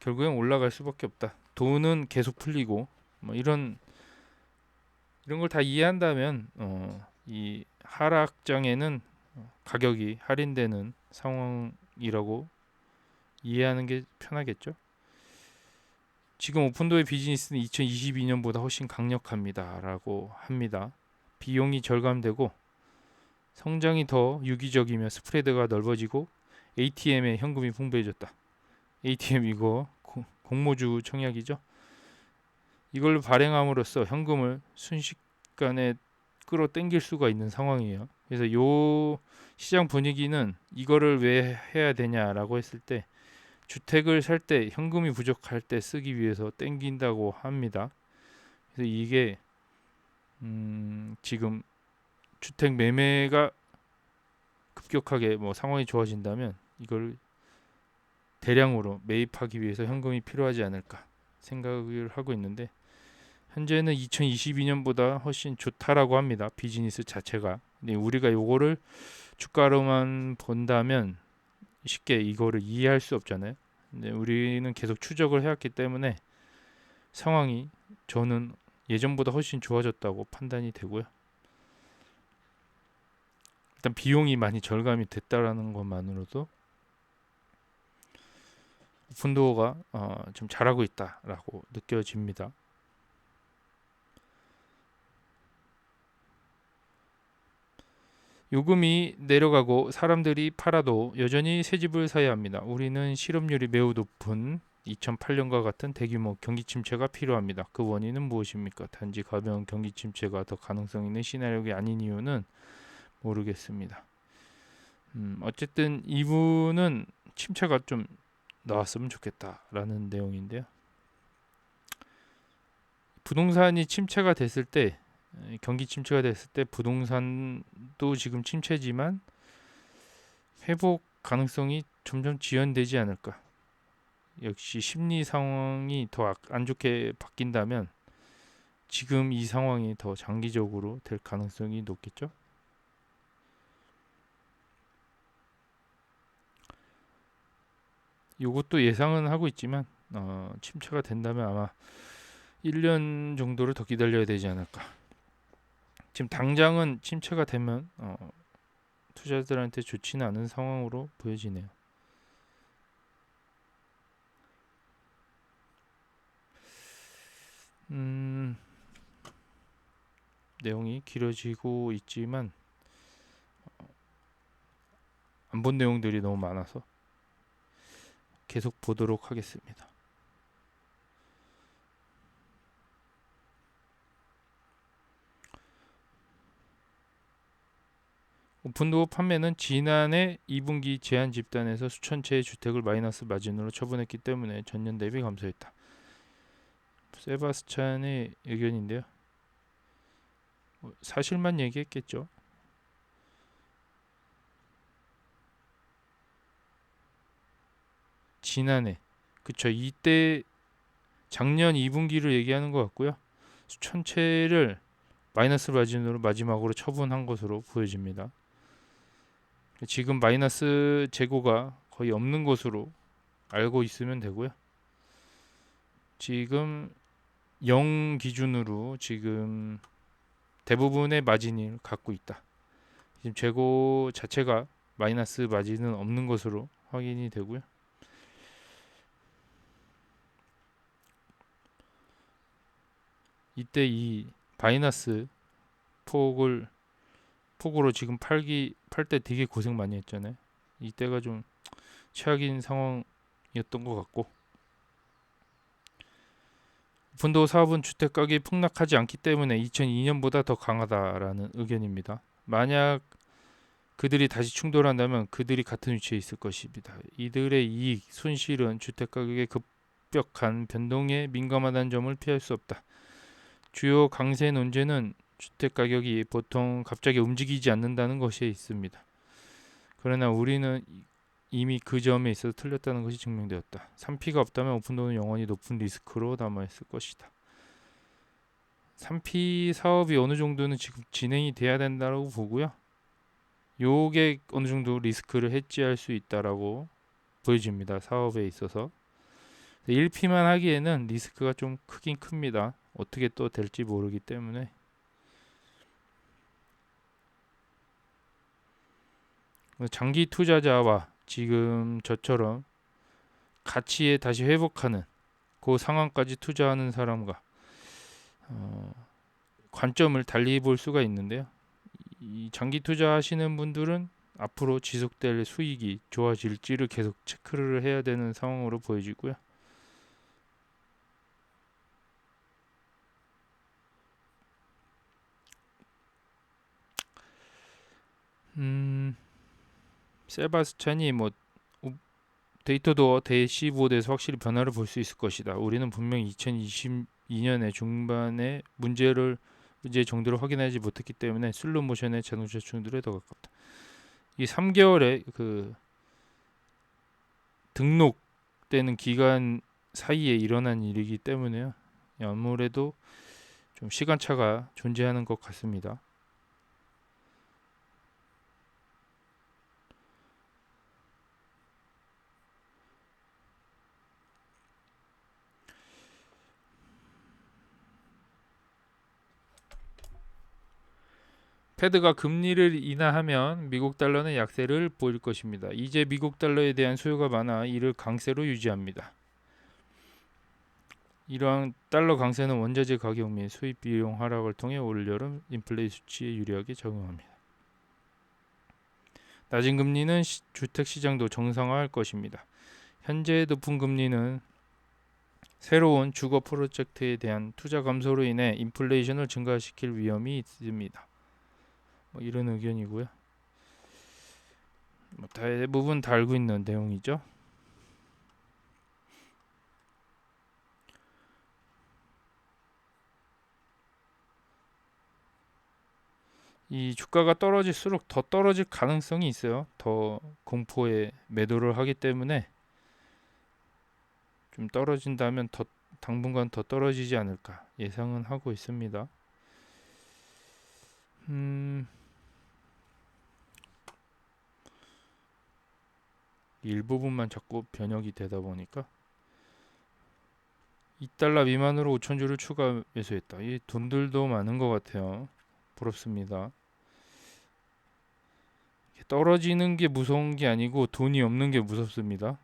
결국엔 올라갈 수밖에 없다. 돈은 계속 풀리고 뭐 이런 걸 다 이해한다면 이 하락장에는 가격이 할인되는 상황이라고 이해하는 게 편하겠죠. 지금 오픈도어의 비즈니스는 2022년보다 훨씬 강력합니다라고 합니다. 비용이 절감되고 성장이 더 유기적이며 스프레드가 넓어지고 ATM에 현금이 풍부해졌다. ATM 이거 공모주 청약이죠. 이걸 발행함으로써 현금을 순식간에 끌어당길 수가 있는 상황이에요. 그래서 요 시장 분위기는 이거를 왜 해야 되냐라고 했을 때 주택을 살 때 현금이 부족할 때 쓰기 위해서 땡긴다고 합니다. 그래서 이게 지금 주택 매매가 급격하게 뭐 상황이 좋아진다면 이걸 대량으로 매입하기 위해서 현금이 필요하지 않을까 생각을 하고 있는데 현재는 2022년보다 훨씬 좋다라고 합니다. 비즈니스 자체가. 근데 우리가 요거를 주가로만 본다면 쉽게 이거를 이해할 수 없잖아요. 근데 우리는 계속 추적을 해왔기 때문에 상황이 저는 예전보다 훨씬 좋아졌다고 판단이 되고요. 일단 비용이 많이 절감이 됐다라는 것만으로도 오픈도어가 좀 잘하고 있다라고 느껴집니다. 요금이 내려가고 사람들이 팔아도 여전히 새 집을 사야 합니다. 우리는 실업률이 매우 높은 2008년과 같은 대규모 경기 침체가 필요합니다. 그 원인은 무엇입니까? 단지 가벼운 경기 침체가 더 가능성 있는 시나리오가 아닌 이유는 모르겠습니다. 어쨌든 이분은 침체가 좀 나왔으면 좋겠다라는 내용인데요. 부동산이 침체가 됐을 때 경기 침체가 됐을 때 부동산도 지금 침체지만 회복 가능성이 점점 지연되지 않을까. 역시 심리 상황이 더 안 좋게 바뀐다면 지금 이 상황이 더 장기적으로 될 가능성이 높겠죠. 이것도 예상은 하고 있지만 침체가 된다면 아마 1년 정도를 더 기다려야 되지 않을까. 지금 당장은 침체가 되면 투자자들한테 좋지는 않은 상황으로 보여지네요. 내용이 길어지고 있지만 안 본 내용들이 너무 많아서 계속 보도록 하겠습니다. 오픈도어 판매는 지난해 2분기 제한 집단에서 수천 채의 주택을 마이너스 마진으로 처분했기 때문에 전년 대비 감소했다. 세바스찬의 의견인데요. 사실만 얘기했겠죠. 지난해 그쵸. 이때 작년 2분기를 얘기하는 것 같고요. 수천 채를 마이너스 마진으로 마지막으로 처분한 것으로 보여집니다. 지금 마이너스 재고가 거의 없는 것으로 알고 있으면 되고요. 지금 0 기준으로 지금 대부분의 마진을 갖고 있다. 지금 재고 자체가 마이너스 마진은 없는 것으로 확인이 되고요. 이때 이 마이너스 폭으로 지금 팔 때 되게 고생 많이 했잖아요. 이때가 좀 최악인 상황이었던 것 같고 오픈도어 사업은 주택 가격이 폭락하지 않기 때문에 2002년보다 더 강하다라는 의견입니다. 만약 그들이 다시 충돌한다면 그들이 같은 위치에 있을 것입니다. 이들의 이익, 손실은 주택 가격의 급격한 변동에 민감하다는 점을 피할 수 없다. 주요 강세 논제는 주택 가격이 보통 갑자기 움직이지 않는다는 것에 있습니다. 그러나 우리는 이미 그 점에 있어서 틀렸다는 것이 증명되었다. 3P가 없다면 오픈도어는 영원히 높은 리스크로 남아있을 것이다. 3P 사업이 어느 정도는 지금 진행이 돼야 된다고 보고요. 요게 어느 정도 리스크를 해지할 수 있다라고 보여집니다. 사업에 있어서. 1P만 하기에는 리스크가 좀 크긴 큽니다. 어떻게 또 될지 모르기 때문에. 장기 투자자와 지금 저처럼 가치에 다시 회복하는 그 상황까지 투자하는 사람과 관점을 달리 볼 수가 있는데요. 이 장기 투자하시는 분들은 앞으로 지속될 수익이 좋아질지를 계속 체크를 해야 되는 상황으로 보여지고요. 세바스찬이 뭐 데이터도어 대시보드에서 확실히 변화를 볼 수 있을 것이다. 우리는 분명히 2022년의 중반에 문제 정도를 확인하지 못했기 때문에 슬로모션의 자동차 충돌에 더 가깝다. 이 3개월의 그 등록되는 기간 사이에 일어난 일이기 때문에요. 아무래도 좀 시간차가 존재하는 것 같습니다. 패드가 금리를 인하하면 미국 달러는 약세를 보일 것입니다. 이제 미국 달러에 대한 수요가 많아 이를 강세로 유지합니다. 이러한 달러 강세는 원자재 가격 및 수입 비용 하락을 통해 올 여름 인플레 수치에 유리하게 적용합니다. 낮은 금리는 주택 시장도 정상화할 것입니다. 현재 높은 금리는 새로운 주거 프로젝트에 대한 투자 감소로 인해 인플레이션을 증가시킬 위험이 있습니다. 뭐 이런 의견이고요. 뭐 대부분 다 알고 있는 내용이죠. 이 주가가 떨어질수록 더 떨어질 가능성이 있어요. 더 공포에 매도를 하기 때문에 좀 떨어진다면 더 당분간 더 떨어지지 않을까 예상은 하고 있습니다. 일부분만 자꾸 변형이 되다 보니까 2달러 미만으로 5천주를 추가 매수했다. 이 돈들도 많은 것 같아요. 부럽습니다. 떨어지는 게 무서운 게 아니고 돈이 없는 게 무섭습니다.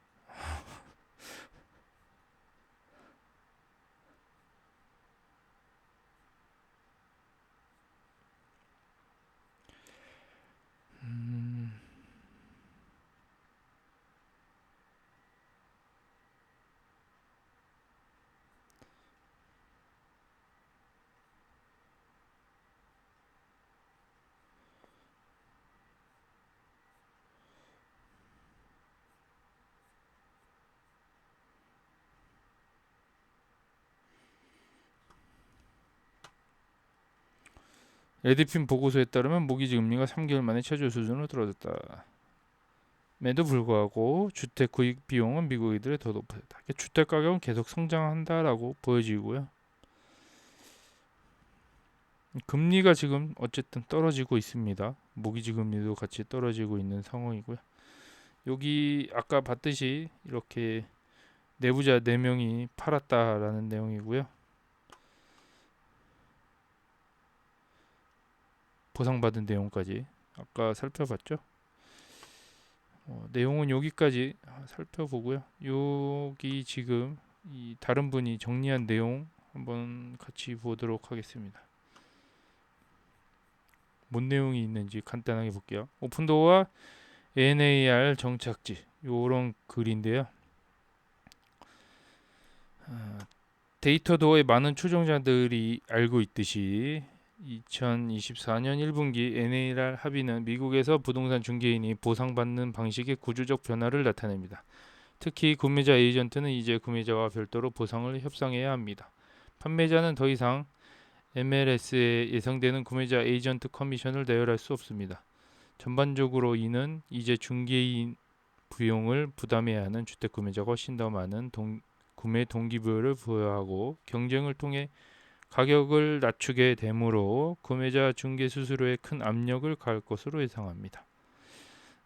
레드핀 보고서에 따르면 모기지 금리가 3개월 만에 최저 수준으로 떨어졌다. 에도 불구하고 주택 구입 비용은 미국인들이 더 높아졌다. 주택 가격은 계속 성장한다라고 보여지고요. 금리가 지금 어쨌든 떨어지고 있습니다. 모기지 금리도 같이 떨어지고 있는 상황이고요. 여기 아까 봤듯이 이렇게 내부자 4명이 팔았다라는 내용이고요. 보상받은 내용까지 아까 살펴봤죠. 내용은 여기까지 살펴보고요. 여기 지금 이 다른 분이 정리한 내용 한번 같이 보도록 하겠습니다. 뭔 내용이 있는지 간단하게 볼게요. 오픈도어와 NAR 정착지 요런 글인데요. 데이터도어의 많은 추종자들이 알고 있듯이 2024년 1분기 NAR 합의는 미국에서 부동산 중개인이 보상받는 방식의 구조적 변화를 나타냅니다. 특히 구매자 에이전트는 이제 구매자와 별도로 보상을 협상해야 합니다. 판매자는 더 이상 MLS에 예상되는 구매자 에이전트 커미션을 내열할 수 없습니다. 전반적으로 이는 이제 중개인 비용을 부담해야 하는 주택 구매자가 훨씬 더 많은 구매 동기부여를 부여하고 경쟁을 통해 가격을 낮추게 되므로 구매자 중개 수수료에 큰 압력을 가할 것으로 예상합니다.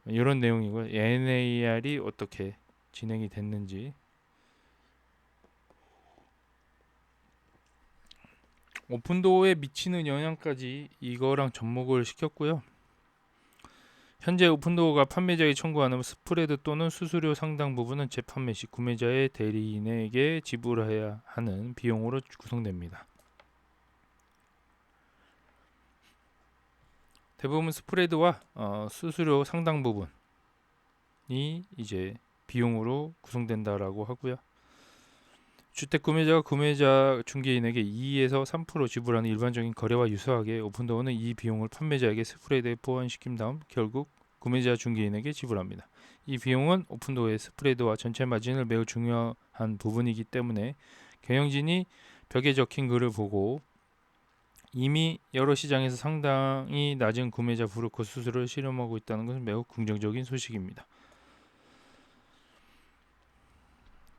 이런 내용이고요. NAR이 어떻게 진행이 됐는지. 오픈도어에 미치는 영향까지 이거랑 접목을 시켰고요. 현재 오픈도어가 판매자에게 청구하는 스프레드 또는 수수료 상당 부분은 재판매 시 구매자의 대리인에게 지불해야 하는 비용으로 구성됩니다. 대부분 스프레드와 수수료 상당 부분이 이제 비용으로 구성된다라고 하고요. 주택 구매자가 구매자 중개인에게 2에서 3% 지불하는 일반적인 거래와 유사하게 오픈도어는 이 비용을 판매자에게 스프레드에 포함시킨 다음 결국 구매자 중개인에게 지불합니다. 이 비용은 오픈도어의 스프레드와 전체 마진을 매우 중요한 부분이기 때문에 경영진이 벽에 적힌 글을 보고 이미 여러 시장에서 상당히 낮은 구매자 브로커 수수료를 실험하고 있다는 것은 매우 긍정적인 소식입니다.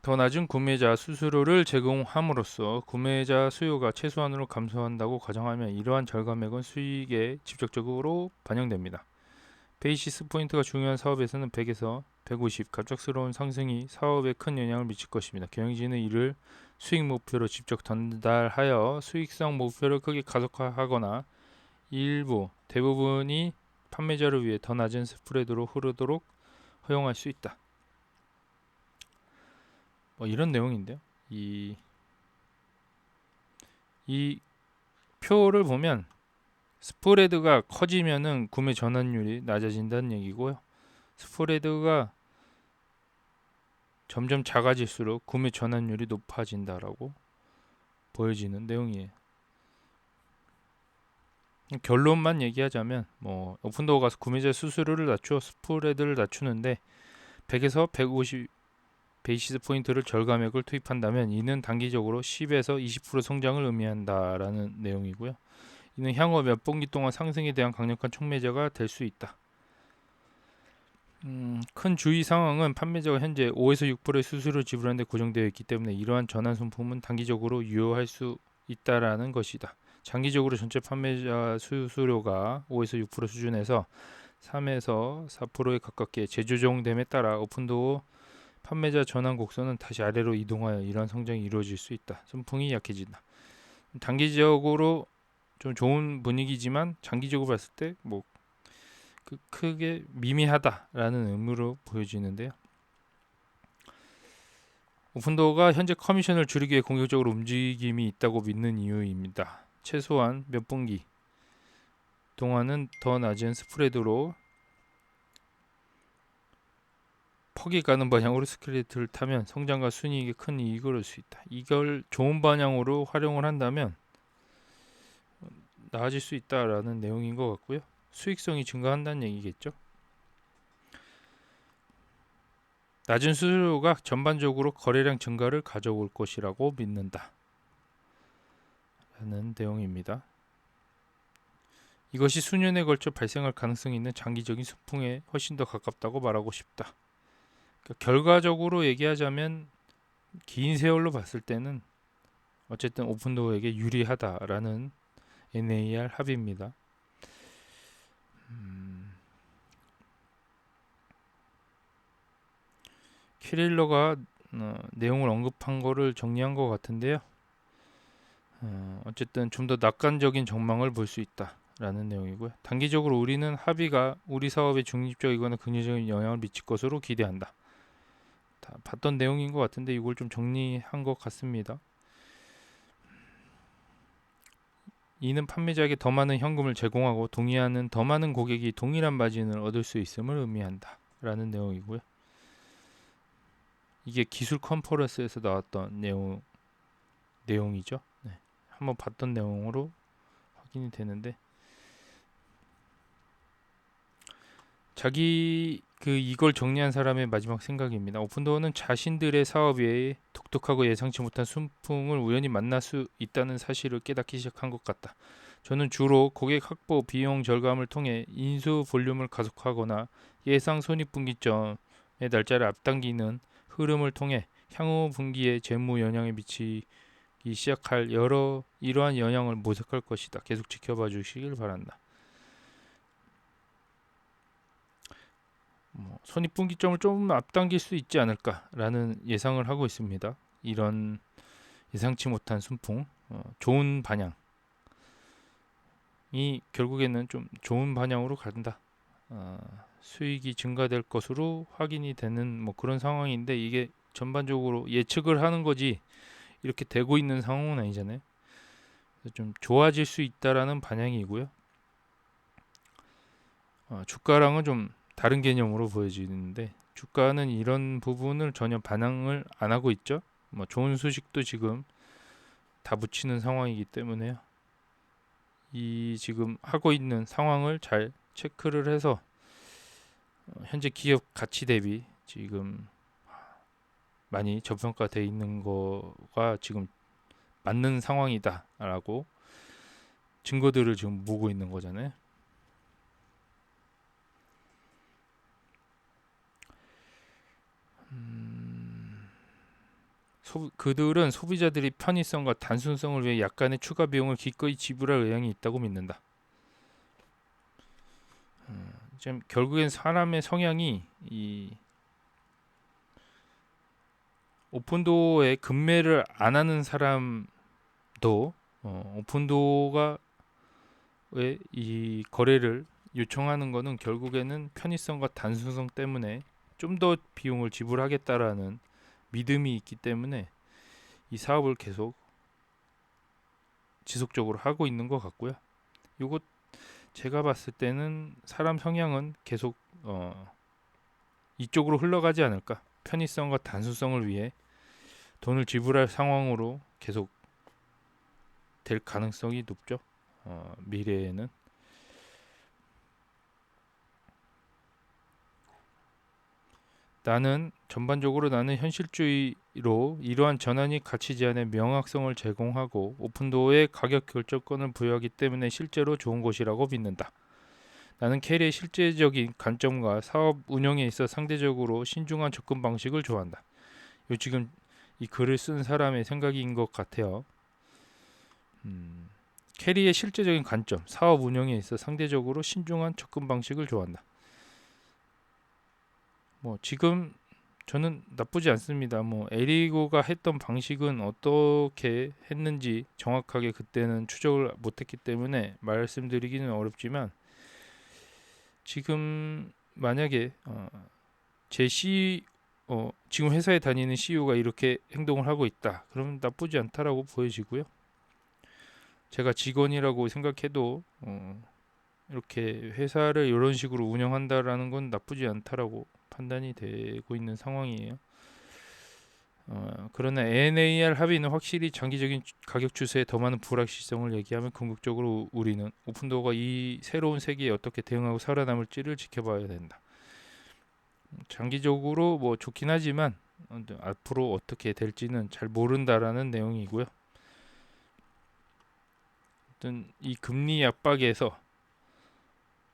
더 낮은 구매자 수수료를 제공함으로써 구매자 수요가 최소한으로 감소한다고 가정하면 이러한 절감액은 수익에 직접적으로 반영됩니다. 베이시스 포인트가 중요한 사업에서는 100에서 150 갑작스러운 상승이 사업에 큰 영향을 미칠 것입니다. 경영진은 이를 수익 목표로 직접 전달하여 수익성 목표를 크게 가속화하거나 일부 대부분이 판매자를 위해 더 낮은 스프레드로 흐르도록 허용할 수 있다. 이런 내용인데요. 이 표를 보면 스프레드가 커지면은 구매 전환율이 낮아진다는 얘기고요. 스프레드가 점점 작아질수록 구매 전환율이 높아진다라고 보여지는 내용이에요. 결론만 얘기하자면 오픈도어 가서 구매자 수수료를 낮추어 스프레드를 낮추는데 100에서 150 베이시스 포인트를 절감액을 투입한다면 이는 단기적으로 10에서 20% 성장을 의미한다라는 내용이고요. 이는 향후 몇 분기 동안 상승에 대한 강력한 촉매제가 될 수 있다. 큰 주의 상황은 판매자가 현재 5에서 6%의 수수료를 지불하는 데 고정되어 있기 때문에 이러한 전환 손품은 단기적으로 유효할 수 있다라는 것이다. 장기적으로 전체 판매자 수수료가 5에서 6% 수준에서 3에서 4%에 가깝게 재조정됨에 따라 오픈도어 판매자 전환 곡선은 다시 아래로 이동하여 이러한 성장이 이루어질 수 있다. 선풍이 약해진다. 단기적으로 좀 좋은 분위기지만 장기적으로 봤을 때 크게 미미하다라는 의미로 보여지는데요. 오픈도어가 현재 커미션을 줄이기 위해 공격적으로 움직임이 있다고 믿는 이유입니다. 최소한 몇 분기 동안은 더 낮은 스프레드로 퍽이 가는 방향으로 스크래트를 타면 성장과 순이익에 큰 이익을 얻을 수 있다. 이걸 좋은 방향으로 활용을 한다면 나아질 수 있다라는 내용인 것 같고요. 수익성이 증가한다는 얘기겠죠. 낮은 수수료가 전반적으로 거래량 증가를 가져올 것이라고 믿는다. 라는 내용입니다. 이것이 수년에 걸쳐 발생할 가능성이 있는 장기적인 순풍에 훨씬 더 가깝다고 말하고 싶다. 그러니까 결과적으로 얘기하자면 긴 세월로 봤을 때는 어쨌든 오픈도어에게 유리하다라는 NAR 합의입니다. 키릴러가 내용을 언급한 거를 정리한 것 같은데요. 어쨌든 좀 더 낙관적인 전망을 볼 수 있다라는 내용이고요. 단기적으로 우리는 합의가 우리 사업에 중립적이거나 긍정적인 영향을 미칠 것으로 기대한다. 다 봤던 내용인 것 같은데 이걸 좀 정리한 것 같습니다. 이는 판매자에게 더 많은 현금을 제공하고 동의하는 더 많은 고객이 동일한 마진을 얻을 수 있음을 의미한다 라는 내용이고요. 이게 기술 컨퍼런스에서 나왔던 내용이죠. 네. 한번 봤던 내용으로 확인이 되는데 이걸 정리한 사람의 마지막 생각입니다. 오픈도어는 자신들의 사업 외에 독특하고 예상치 못한 순풍을 우연히 만날 수 있다는 사실을 깨닫기 시작한 것 같다. 저는 주로 고객 확보 비용 절감을 통해 인수 볼륨을 가속하거나 예상 손익분기점의 날짜를 앞당기는 흐름을 통해 향후 분기에 재무 영향에 미치기 시작할 이러한 영향을 모색할 것이다. 계속 지켜봐 주시길 바란다. 손익분기점을 좀 앞당길 수 있지 않을까라는 예상을 하고 있습니다. 이런 예상치 못한 순풍, 좋은 반향이 결국에는 좀 좋은 반향으로 간다. 수익이 증가될 것으로 확인이 되는 그런 상황인데, 이게 전반적으로 예측을 하는 거지 이렇게 되고 있는 상황은 아니잖아요. 그래서 좀 좋아질 수 있다라는 반향이고요. 주가랑은 좀 다른 개념으로 보여지는데, 주가는 이런 부분을 전혀 반영을 안 하고 있죠. 좋은 소식도 지금 다 붙이는 상황이기 때문에요. 이 지금 하고 있는 상황을 잘 체크를 해서 현재 기업 가치 대비 지금 많이 저평가되어 있는 거가 지금 맞는 상황이다라고 증거들을 지금 모으고 있는 거잖아요. 그들은 소비자들이 편의성과 단순성을 위해 약간의 추가 비용을 기꺼이 지불할 의향이 있다고 믿는다. 지금 결국엔 사람의 성향이 이 오픈도어에 급매를 안 하는 사람도 오픈도어가 왜 이 거래를 요청하는 거는 결국에는 편의성과 단순성 때문에 좀 더 비용을 지불하겠다라는 믿음이 있기 때문에 이 사업을 계속 지속적으로 하고 있는 것 같고요. 요거 제가 봤을 때는 사람 성향은 계속 이쪽으로 흘러가지 않을까. 편의성과 단순성을 위해 돈을 지불할 상황으로 계속 될 가능성이 높죠. 미래에는. 전반적으로 나는 현실주의로 이러한 전환이 가치 제한의 명확성을 제공하고 오픈도어에 가격 결정권을 부여하기 때문에 실제로 좋은 곳이라고 믿는다. 나는 캐리의 실제적인 관점과 사업 운영에 있어 상대적으로 신중한 접근 방식을 좋아한다. 요 지금 이 글을 쓴 사람의 생각인 것 같아요. 캐리의 실제적인 관점, 사업 운영에 있어 상대적으로 신중한 접근 방식을 좋아한다. 지금 저는 나쁘지 않습니다. 에리고가 했던 방식은 어떻게 했는지 정확하게 그때는 추적을 못했기 때문에 말씀드리기는 어렵지만, 지금 만약에 지금 회사에 다니는 CEO가 이렇게 행동을 하고 있다, 그러면 나쁘지 않다라고 보여지고요. 제가 직원이라고 생각해도 이렇게 회사를 이런 식으로 운영한다라는 건 나쁘지 않다라고 판단이 되고 있는 상황이에요. 그러나 NAR 합의는 확실히 장기적인 가격 추세에 더 많은 불확실성을 얘기하면 궁극적으로 우리는 오픈도어가 이 새로운 세계에 어떻게 대응하고 살아남을지를 지켜봐야 된다. 장기적으로 좋긴 하지만 앞으로 어떻게 될지는 잘 모른다라는 내용이고요. 어떤 이 금리 압박에서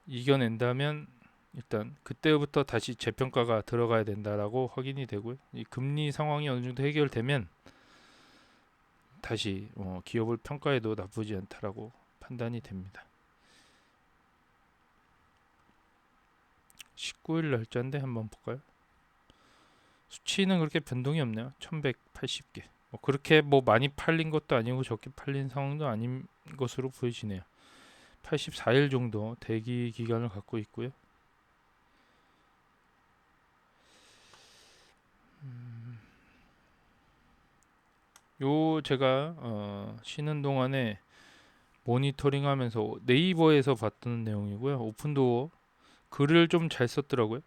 이겨낸다면 일단 그때부터 다시 재평가가 들어가야 된다라고 확인이 되고요. 이 금리 상황이 어느 정도 해결되면 다시 기업을 평가해도 나쁘지 않다라고 판단이 됩니다. 19일 날짜인데 한번 볼까요? 수치는 그렇게 변동이 없네요. 1180개. 그렇게 많이 팔린 것도 아니고 적게 팔린 상황도 아닌 것으로 보여지네요. 84일 정도 대기 기간을 갖고 있고요. 제가 쉬는 동안에 모니터링하면서 네이버에서 봤던 내용이고요. 오픈도어 글을 좀 잘 썼더라고요.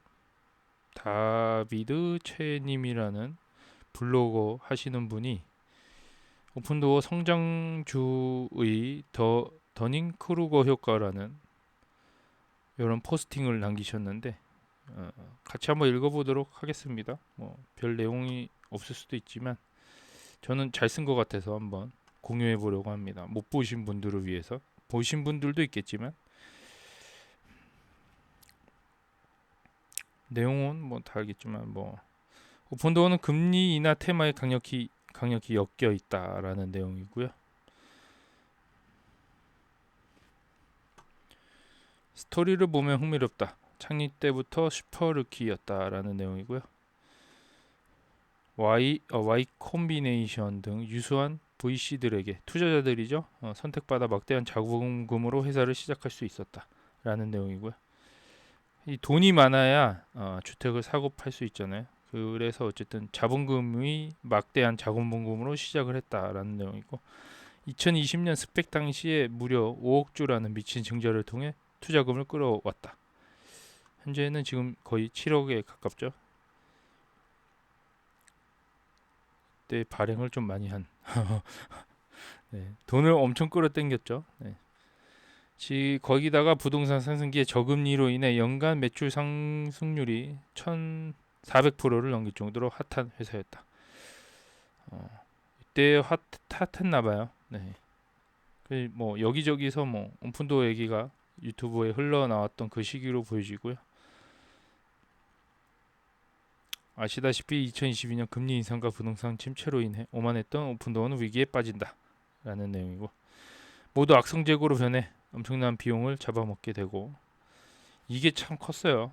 다비드 최님이라는 블로거 하시는 분이 오픈도어 성장주의 더닝크루거 효과라는 이런 포스팅을 남기셨는데, 같이 한번 읽어보도록 하겠습니다. 별 내용이 없을 수도 있지만 저는 잘 쓴 것 같아서 한번 공유해 보려고 합니다. 못 보신 분들을 위해서. 보신 분들도 있겠지만 내용은 뭐 다 알겠지만 뭐 오픈도어는 금리 인하 테마에 강력히 엮여 있다라는 내용이고요. 스토리를 보면 흥미롭다. 창립 때부터 슈퍼루키였다라는 내용이고요. Y 콤비네이션 등 유수한 VC들에게 투자자들이죠. 선택받아 막대한 자본금으로 회사를 시작할 수 있었다라는 내용이고요. 이 돈이 많아야 주택을 사고 팔 수 있잖아요. 그래서 어쨌든 자본금이 막대한 자본금으로 시작을 했다라는 내용이고 2020년 스펙 당시에 무려 5억 주라는 미친 증자를 통해 투자금을 끌어왔다. 현재는 지금 거의 7억에 가깝죠. 그때 발행을 좀 많이 한 네, 돈을 엄청 끌어당겼죠. 네. 거기다가 부동산 상승기의 저금리로 인해 연간 매출 상승률이 1,400%를 넘길 정도로 핫한 회사였다. 이때 핫했나 봐요. 네. 뭐 여기저기서 뭐 오픈도어 얘기가 유튜브에 흘러나왔던 그 시기로 보여지고요. 아시다시피 2022년 금리 인상과 부동산 침체로 인해 오만했던 오픈도어는 위기에 빠진다라는 내용이고 모두 악성재고로 변해 엄청난 비용을 잡아먹게 되고 이게 참 컸어요.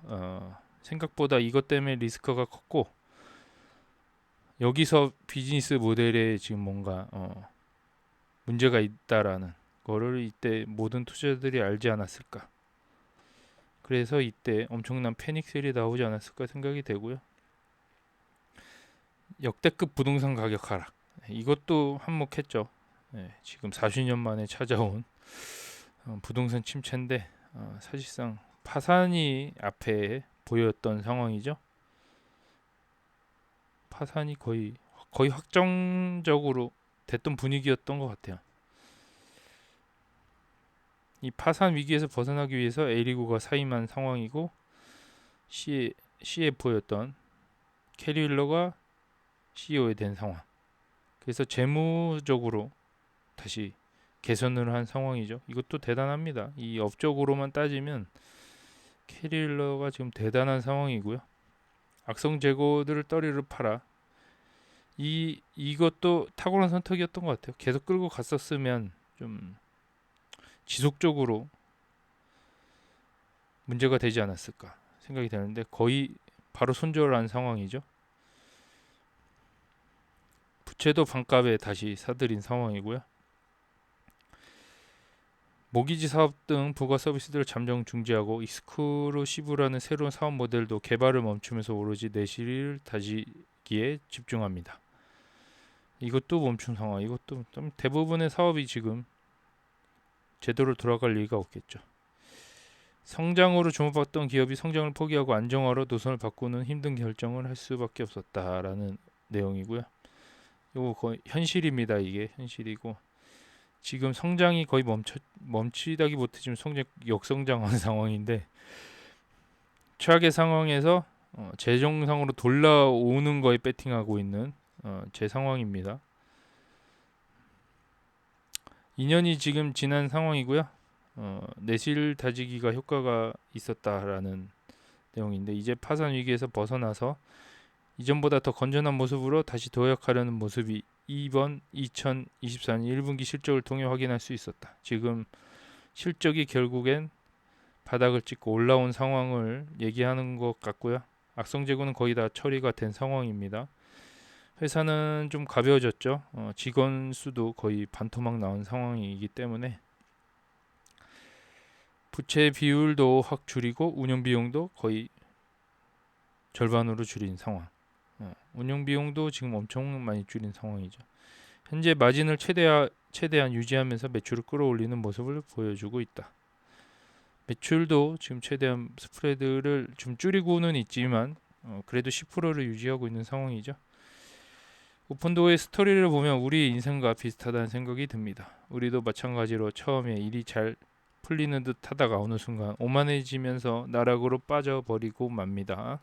생각보다 이것 때문에 리스크가 컸고 여기서 비즈니스 모델에 지금 뭔가 문제가 있다라는 거를 이때 모든 투자자들이 알지 않았을까. 그래서 이때 엄청난 패닉셀이 나오지 않았을까 생각이 되고요. 역대급 부동산 가격 하락. 이것도 한몫했죠. 네, 지금 40년 만에 찾아온 부동산 침체인데 사실상 파산이 앞에 보였던 상황이죠. 파산이 거의 확정적으로 됐던 분위기였던 것 같아요. 이 파산 위기에서 벗어나기 위해서 A리그가 사임한 상황이고 CFO였던 캐리 윌러가 CEO에 된 상황. 그래서 재무적으로 다시 개선을 한 상황이죠. 이것도 대단합니다. 이 업적으로만 따지면 캐리 윌러가 지금 대단한 상황이고요. 악성 재고들을 떠리를 팔아 이것도 탁월한 선택이었던 것 같아요. 계속 끌고 갔었으면 좀 지속적으로 문제가 되지 않았을까 생각이 되는데 거의 바로 손절한 상황이죠. 부채도 반값에 다시 사들인 상황이고요. 모기지 사업 등 부가 서비스들을 잠정 중지하고 익스클루시브라는 새로운 사업 모델도 개발을 멈추면서 오로지 내실을 다지기에 집중합니다. 이것도 멈춘 상황. 이것도 좀 대부분의 사업이 지금 제대로 돌아갈 리가 없겠죠. 성장으로 주목받던 기업이 성장을 포기하고 안정화로 노선을 바꾸는 힘든 결정을 할 수밖에 없었다라는 내용이고요. 이거 거의 현실입니다. 이게 현실이고 지금 성장이 거의 멈추다기 못해 지금 역성장한 상황인데 최악의 상황에서 재정상으로 돌아오는 거에 배팅하고 있는 제 상황입니다. 2년이 지금 지난 상황이고요. 내실 다지기가 효과가 있었다라는 내용인데 이제 파산 위기에서 벗어나서 이전보다 더 건전한 모습으로 다시 도약하려는 모습이 이번 2024년 1분기 실적을 통해 확인할 수 있었다. 지금 실적이 결국엔 바닥을 찍고 올라온 상황을 얘기하는 것 같고요. 악성 재고는 거의 다 처리가 된 상황입니다. 회사는 좀 가벼워졌죠. 직원 수도 거의 반토막 나온 상황이기 때문에 부채 비율도 확 줄이고 운영 비용도 거의 절반으로 줄인 상황. 운영 비용도 지금 엄청 많이 줄인 상황이죠. 현재 마진을 최대한 유지하면서 매출을 끌어올리는 모습을 보여주고 있다. 매출도 지금 최대한 스프레드를 좀 줄이고는 있지만 그래도 10%를 유지하고 있는 상황이죠. 오픈도어의 스토리를 보면 우리 인생과 비슷하다는 생각이 듭니다. 우리도 마찬가지로 처음에 일이 잘 풀리는 듯 하다가 어느 순간 오만해지면서 나락으로 빠져버리고 맙니다.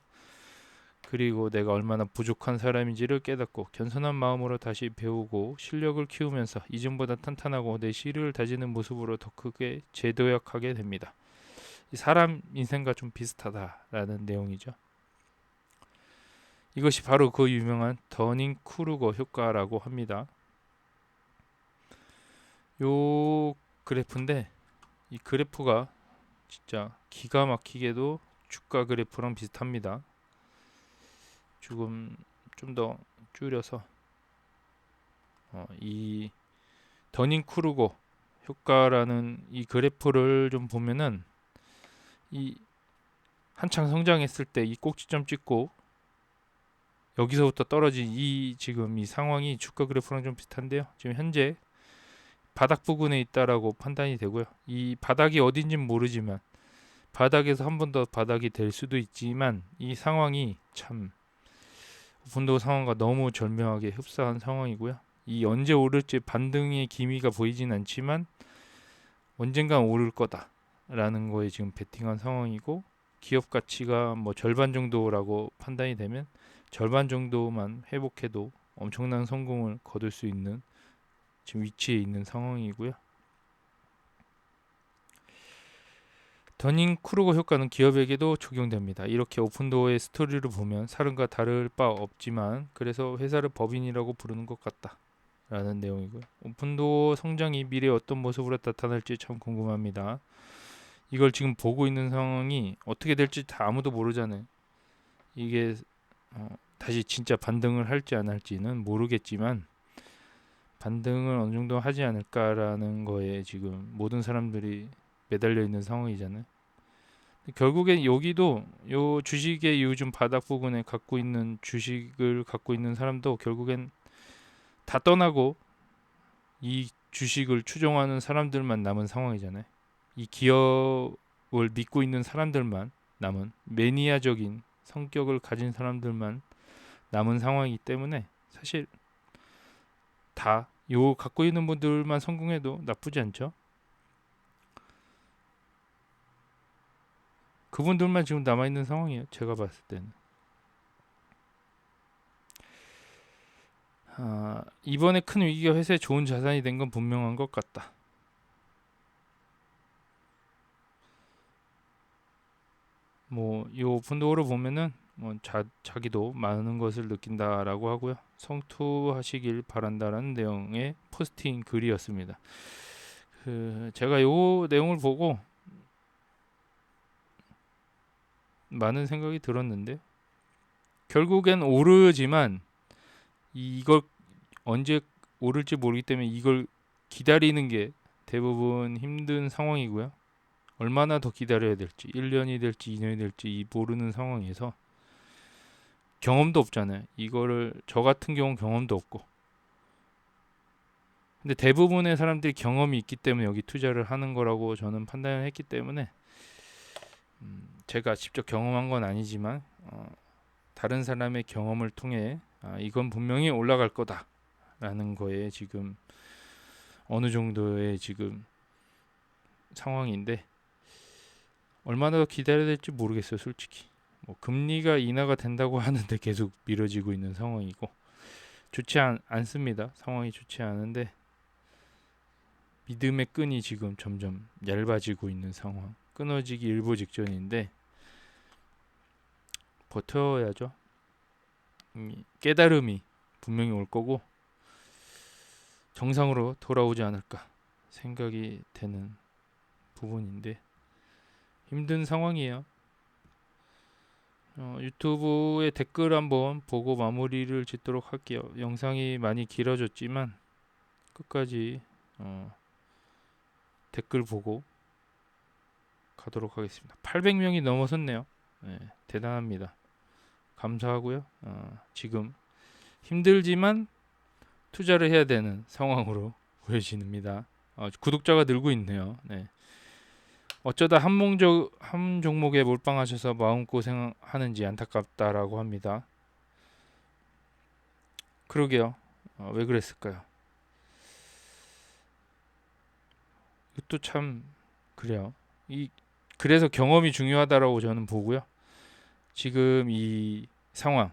그리고 내가 얼마나 부족한 사람인지를 깨닫고 겸손한 마음으로 다시 배우고 실력을 키우면서 이전보다 탄탄하고 내 실을 다지는 모습으로 더 크게 재도약하게 됩니다. 이 사람 인생과 좀 비슷하다라는 내용이죠. 이것이 바로 그 유명한 더닝크루거 효과라고 합니다. 요 그래프인데 이 그래프가 진짜 기가 막히게도 주가 그래프랑 비슷합니다. 조금 좀 더 줄여서 이 더닝크루거 효과라는 이 그래프를 좀 보면은 이 한창 성장했을 때 이 꼭지점 찍고 여기서부터 떨어진 이 지금 이 상황이 주가 그래프랑 좀 비슷한데요. 지금 현재 바닥 부근에 있다라고 판단이 되고요. 이 바닥이 어딘지는 모르지만 바닥에서 한 번 더 바닥이 될 수도 있지만 이 상황이 참 오픈도 상황과 너무 절묘하게 흡사한 상황이고요. 이 언제 오를지 반등의 기미가 보이진 않지만 언젠간 오를 거다라는 거에 지금 베팅한 상황이고 기업 가치가 뭐 절반 정도라고 판단이 되면 절반 정도만 회복해도 엄청난 성공을 거둘 수 있는 지금 위치에 있는 상황이고요. 더닝크루거 효과는 기업에게도 적용됩니다. 이렇게 오픈도어의 스토리를 보면 사람과 다를 바 없지만 그래서 회사를 법인이라고 부르는 것 같다 라는 내용이고요. 오픈도어 성장이 미래에 어떤 모습으로 나타날지 참 궁금합니다. 이걸 지금 보고 있는 상황이 어떻게 될지 다 아무도 모르잖아요. 이게 다시 진짜 반등을 할지 안 할지는 모르겠지만 반등을 어느 정도 하지 않을까라는 거에 지금 모든 사람들이 매달려 있는 상황이잖아요. 결국엔 여기도 요 주식의 요즘 바닥 부분에 갖고 있는 주식을 갖고 있는 사람도 결국엔 다 떠나고 이 주식을 추종하는 사람들만 남은 상황이잖아요. 이 기업을 믿고 있는 사람들만 남은 매니아적인 성격을 가진 사람들만 남은 상황이기 때문에 사실 다 요 갖고 있는 분들만 성공해도 나쁘지 않죠. 그분들만 지금 남아있는 상황이에요. 제가 봤을 때는. 이번에 큰 위기가 회사에 좋은 자산이 된 건 분명한 것 같다. 이 오픈도어를 보면은 자기도 많은 것을 느낀다라고 하고요. 성투하시길 바란다라는 내용의 포스팅 글이었습니다. 제가 요 내용을 보고 많은 생각이 들었는데 결국엔 오르지만 이걸 언제 오를지 모르기 때문에 이걸 기다리는 게 대부분 힘든 상황이고요. 얼마나 더 기다려야 될지 1년이 될지 2년이 될지 모르는 상황에서 경험도 없잖아요. 이거를 저 같은 경우는 경험도 없고 근데 대부분의 사람들이 경험이 있기 때문에 여기 투자를 하는 거라고 저는 판단을 했기 때문에 제가 직접 경험한 건 아니지만 다른 사람의 경험을 통해 이건 분명히 올라갈 거다라는 거에 지금 어느 정도의 지금 상황인데 얼마나 더 기다려야 될지 모르겠어요. 솔직히 금리가 인하가 된다고 하는데 계속 미뤄지고 있는 상황이고 좋지 않습니다. 상황이 좋지 않은데 믿음의 끈이 지금 점점 얇아지고 있는 상황, 끊어지기 일보 직전인데 버텨야죠. 깨달음이 분명히 올 거고 정상으로 돌아오지 않을까 생각이 되는 부분인데 힘든 상황이에요. 유튜브에 댓글 한번 보고 마무리를 짓도록 할게요. 영상이 많이 길어졌지만 끝까지 댓글 보고 가도록 하겠습니다. 800명이 넘어섰네요. 네, 대단합니다. 감사하고요. 지금 힘들지만 투자를 해야 되는 상황으로 보여집니다. 구독자가 늘고 있네요. 네. 어쩌다 한 종목에 몰빵하셔서 마음고생하는지 안타깝다라고 합니다. 그러게요. 왜 그랬을까요? 이것도 참 그래요. 그래서 경험이 중요하다라고 저는 보고요. 지금 이 상황,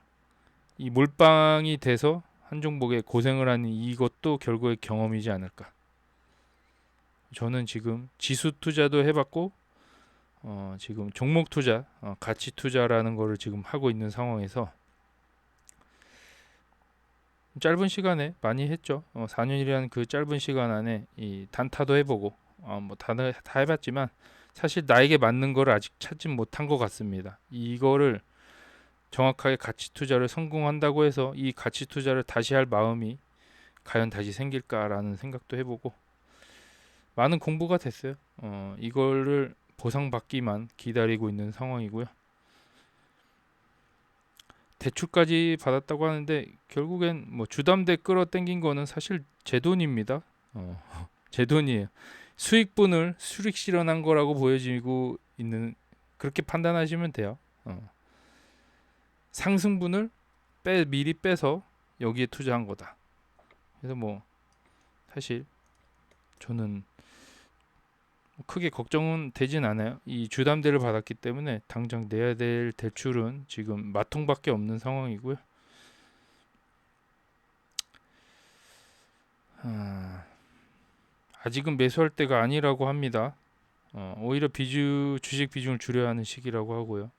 이 몰빵이 돼서 한 종목에 고생을 하는 이것도 결국에 경험이지 않을까. 저는 지금 지수 투자도 해봤고 지금 종목 투자, 가치 투자라는 거를 지금 하고 있는 상황에서 짧은 시간에 많이 했죠. 4년이라는 그 짧은 시간 안에 이 단타도 해보고 다 해봤지만 사실 나에게 맞는 거를 아직 찾지 못한 것 같습니다. 이거를 정확하게 가치 투자를 성공한다고 해서 이 가치 투자를 다시 할 마음이 과연 다시 생길까라는 생각도 해보고 많은 공부가 됐어요. 이거를 보상받기만 기다리고 있는 상황이고요. 대출까지 받았다고 하는데 결국엔 뭐 주담대 끌어당긴 거는 사실 제 돈입니다. 제 돈이에요. 수익분을 수익 실현한 거라고 보여지고 있는, 그렇게 판단하시면 돼요. 상승분을 미리 빼서 여기에 투자한 거다. 그래서 뭐 사실 저는 크게 걱정은 되진 않아요. 이 주담대를 받았기 때문에 당장 내야 될 대출은 지금 마통밖에 없는 상황이고요. 아직은 매수할 때가 아니라고 합니다. 오히려 주식 비중을 줄여야 하는 시기라고 하고요.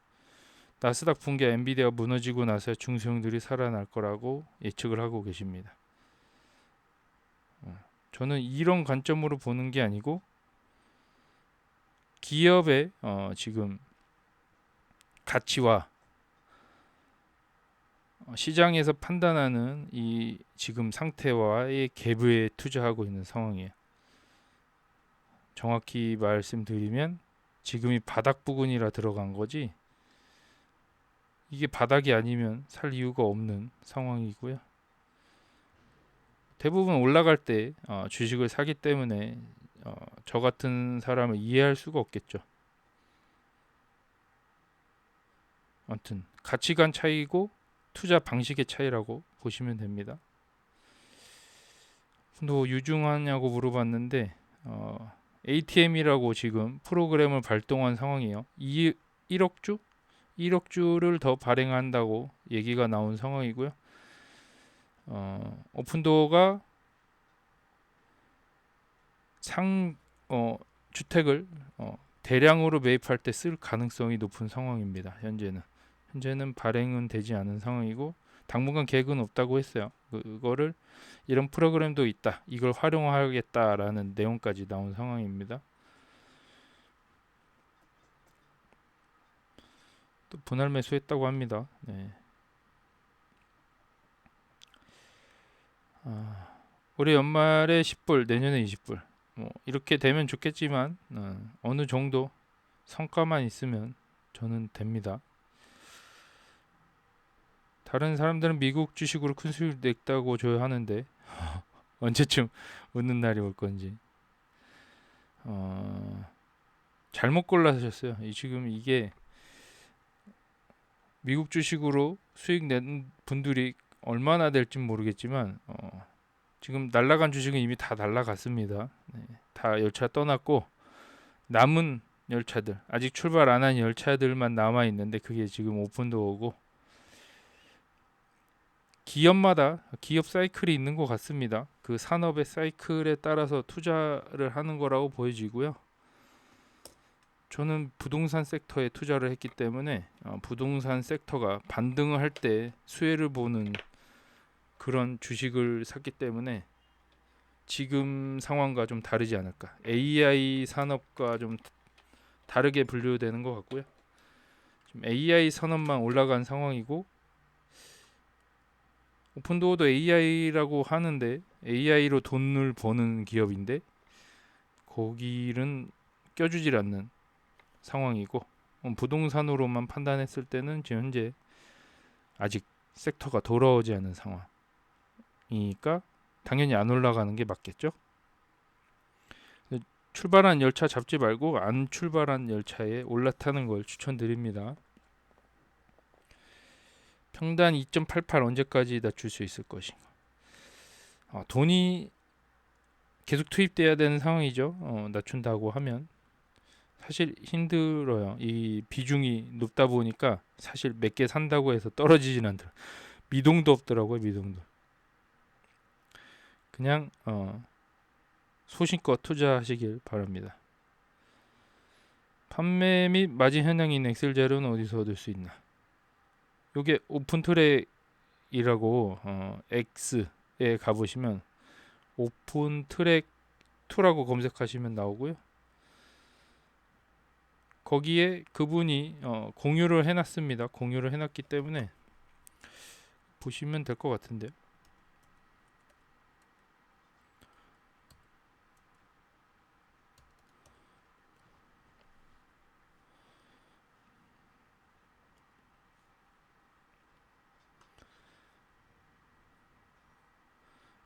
나스닥 붕괴, 엔비디아가 무너지고 나서 중소형들이 살아날 거라고 예측을 하고 계십니다. 저는 이런 관점으로 보는 게 아니고 기업의 지금 가치와 시장에서 판단하는 이 지금 상태와의 갭에 투자하고 있는 상황이에요. 정확히 말씀드리면 지금이 바닥 부근이라 들어간 거지, 이게 바닥이 아니면 살 이유가 없는 상황이고요. 대부분 올라갈 때 주식을 사기 때문에 저 같은 사람을 이해할 수가 없겠죠. 아무튼 가치관 차이고 투자 방식의 차이라고 보시면 됩니다. 또 유중하냐고 물어봤는데 ATM이라고 지금 프로그램을 발동한 상황이에요. 1억 주? 1억 주를 더 발행한다고 얘기가 나온 상황이고요. 오픈도어가 주택을 대량으로 매입할 때 쓸 가능성이 높은 상황입니다. 현재는 발행은 되지 않은 상황이고 당분간 계획은 없다고 했어요. 그거를 이런 프로그램도 있다, 이걸 활용하겠다라는 내용까지 나온 상황입니다. 또 분할 매수했다고 합니다. 네. 올해 연말에 10불, 내년에 20불. 이렇게 되면 좋겠지만 어느 정도 성과만 있으면 저는 됩니다. 다른 사람들은 미국 주식으로 큰 수익을 냈다고 하는데 언제쯤 웃는 날이 올 건지 잘못 골라셨어요. 지금 이게 미국 주식으로 수익 낸 분들이 얼마나 될지 모르겠지만 지금 날라간 주식은 이미 다 날라갔습니다. 네, 다 열차 떠났고 남은 열차들, 아직 출발 안 한 열차들만 남아 있는데 그게 지금 오픈도어고, 기업마다 기업 사이클이 있는 것 같습니다. 그 산업의 사이클에 따라서 투자를 하는 거라고 보여지고요. 저는 부동산 섹터에 투자를 했기 때문에 부동산 섹터가 반등을 할 때 수혜를 보는 그런 주식을 샀기 때문에 지금 상황과 좀 다르지 않을까. AI 산업과 좀 다르게 분류되는 것 같고요. 지금 AI 산업만 올라간 상황이고 오픈도어도 AI라고 하는데 AI로 돈을 버는 기업인데 거기는 껴주질 않는 상황이고 부동산으로만 판단했을 때는 지금 현재 아직 섹터가 돌아오지 않은 상황이니까 당연히 안 올라가는 게 맞겠죠. 출발한 열차 잡지 말고 안 출발한 열차에 올라타는 걸 추천드립니다. 평단 2.88 언제까지 낮출 수 있을 것인가. 돈이 계속 투입돼야 되는 상황이죠. 낮춘다고 하면 사실 힘들어요. 이 비중이 높다 보니까 사실 몇 개 산다고 해서 떨어지진 않더라. 미동도 없더라고요. 미동도. 그냥 소신껏 투자하시길 바랍니다. 판매 및 마진 현황이 있는 엑셀 자료는 어디서 얻을 수 있나? 요게 오픈트랙이라고 X에 가보시면 오픈트랙 2라고 검색하시면 나오고요. 거기에 그분이 공유를 해놨습니다. 공유를 해놨기 때문에 보시면 될 것 같은데요.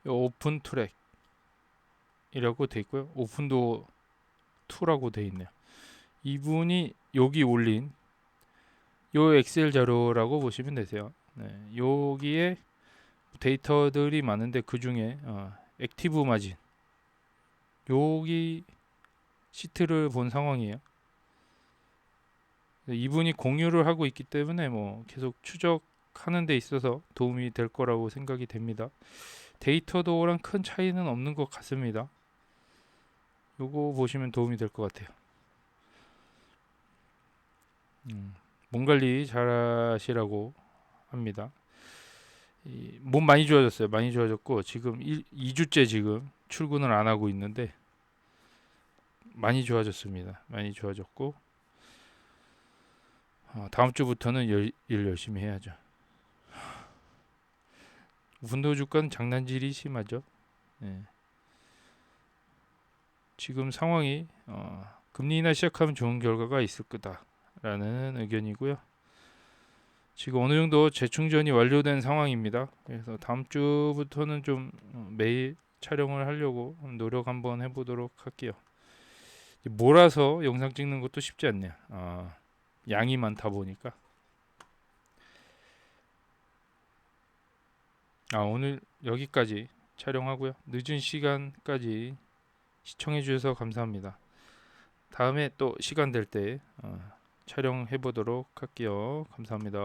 오픈 트랙이라고 돼 있고요. 오픈도 2라고 돼 있네요. 이분이 여기 올린 요 엑셀 자료라고 보시면 되세요. 네, 여기에 데이터들이 많은데 그 중에 액티브 마진 여기 시트를 본 상황이에요. 이분이 공유를 하고 있기 때문에 뭐 계속 추적하는 데 있어서 도움이 될 거라고 생각이 됩니다. 데이터도랑 큰 차이는 없는 것 같습니다. 요거 보시면 도움이 될 것 같아요. 몸 관리 잘 하시라고 합니다. 몸 많이 좋아졌어요. 많이 좋아졌고 지금 2주째 지금 출근을 안 하고 있는데 많이 좋아졌습니다. 많이 좋아졌고 다음 주부터는 일 열심히 해야죠. 분도 주가는 장난질이 심하죠. 네. 지금 상황이 금리 인하 시작하면 좋은 결과가 있을 거다라는 의견이고요. 지금 어느 정도 재충전이 완료된 상황입니다. 그래서 다음 주부터는 좀 매일 촬영을 하려고 노력 한번 해보도록 할게요. 몰아서 영상 찍는 것도 쉽지 않네요. 양이 많다 보니까. 오늘 여기까지 촬영하고요. 늦은 시간까지 시청해 주셔서 감사합니다. 다음에 또 시간 될 때 촬영해 보도록 할게요. 감사합니다.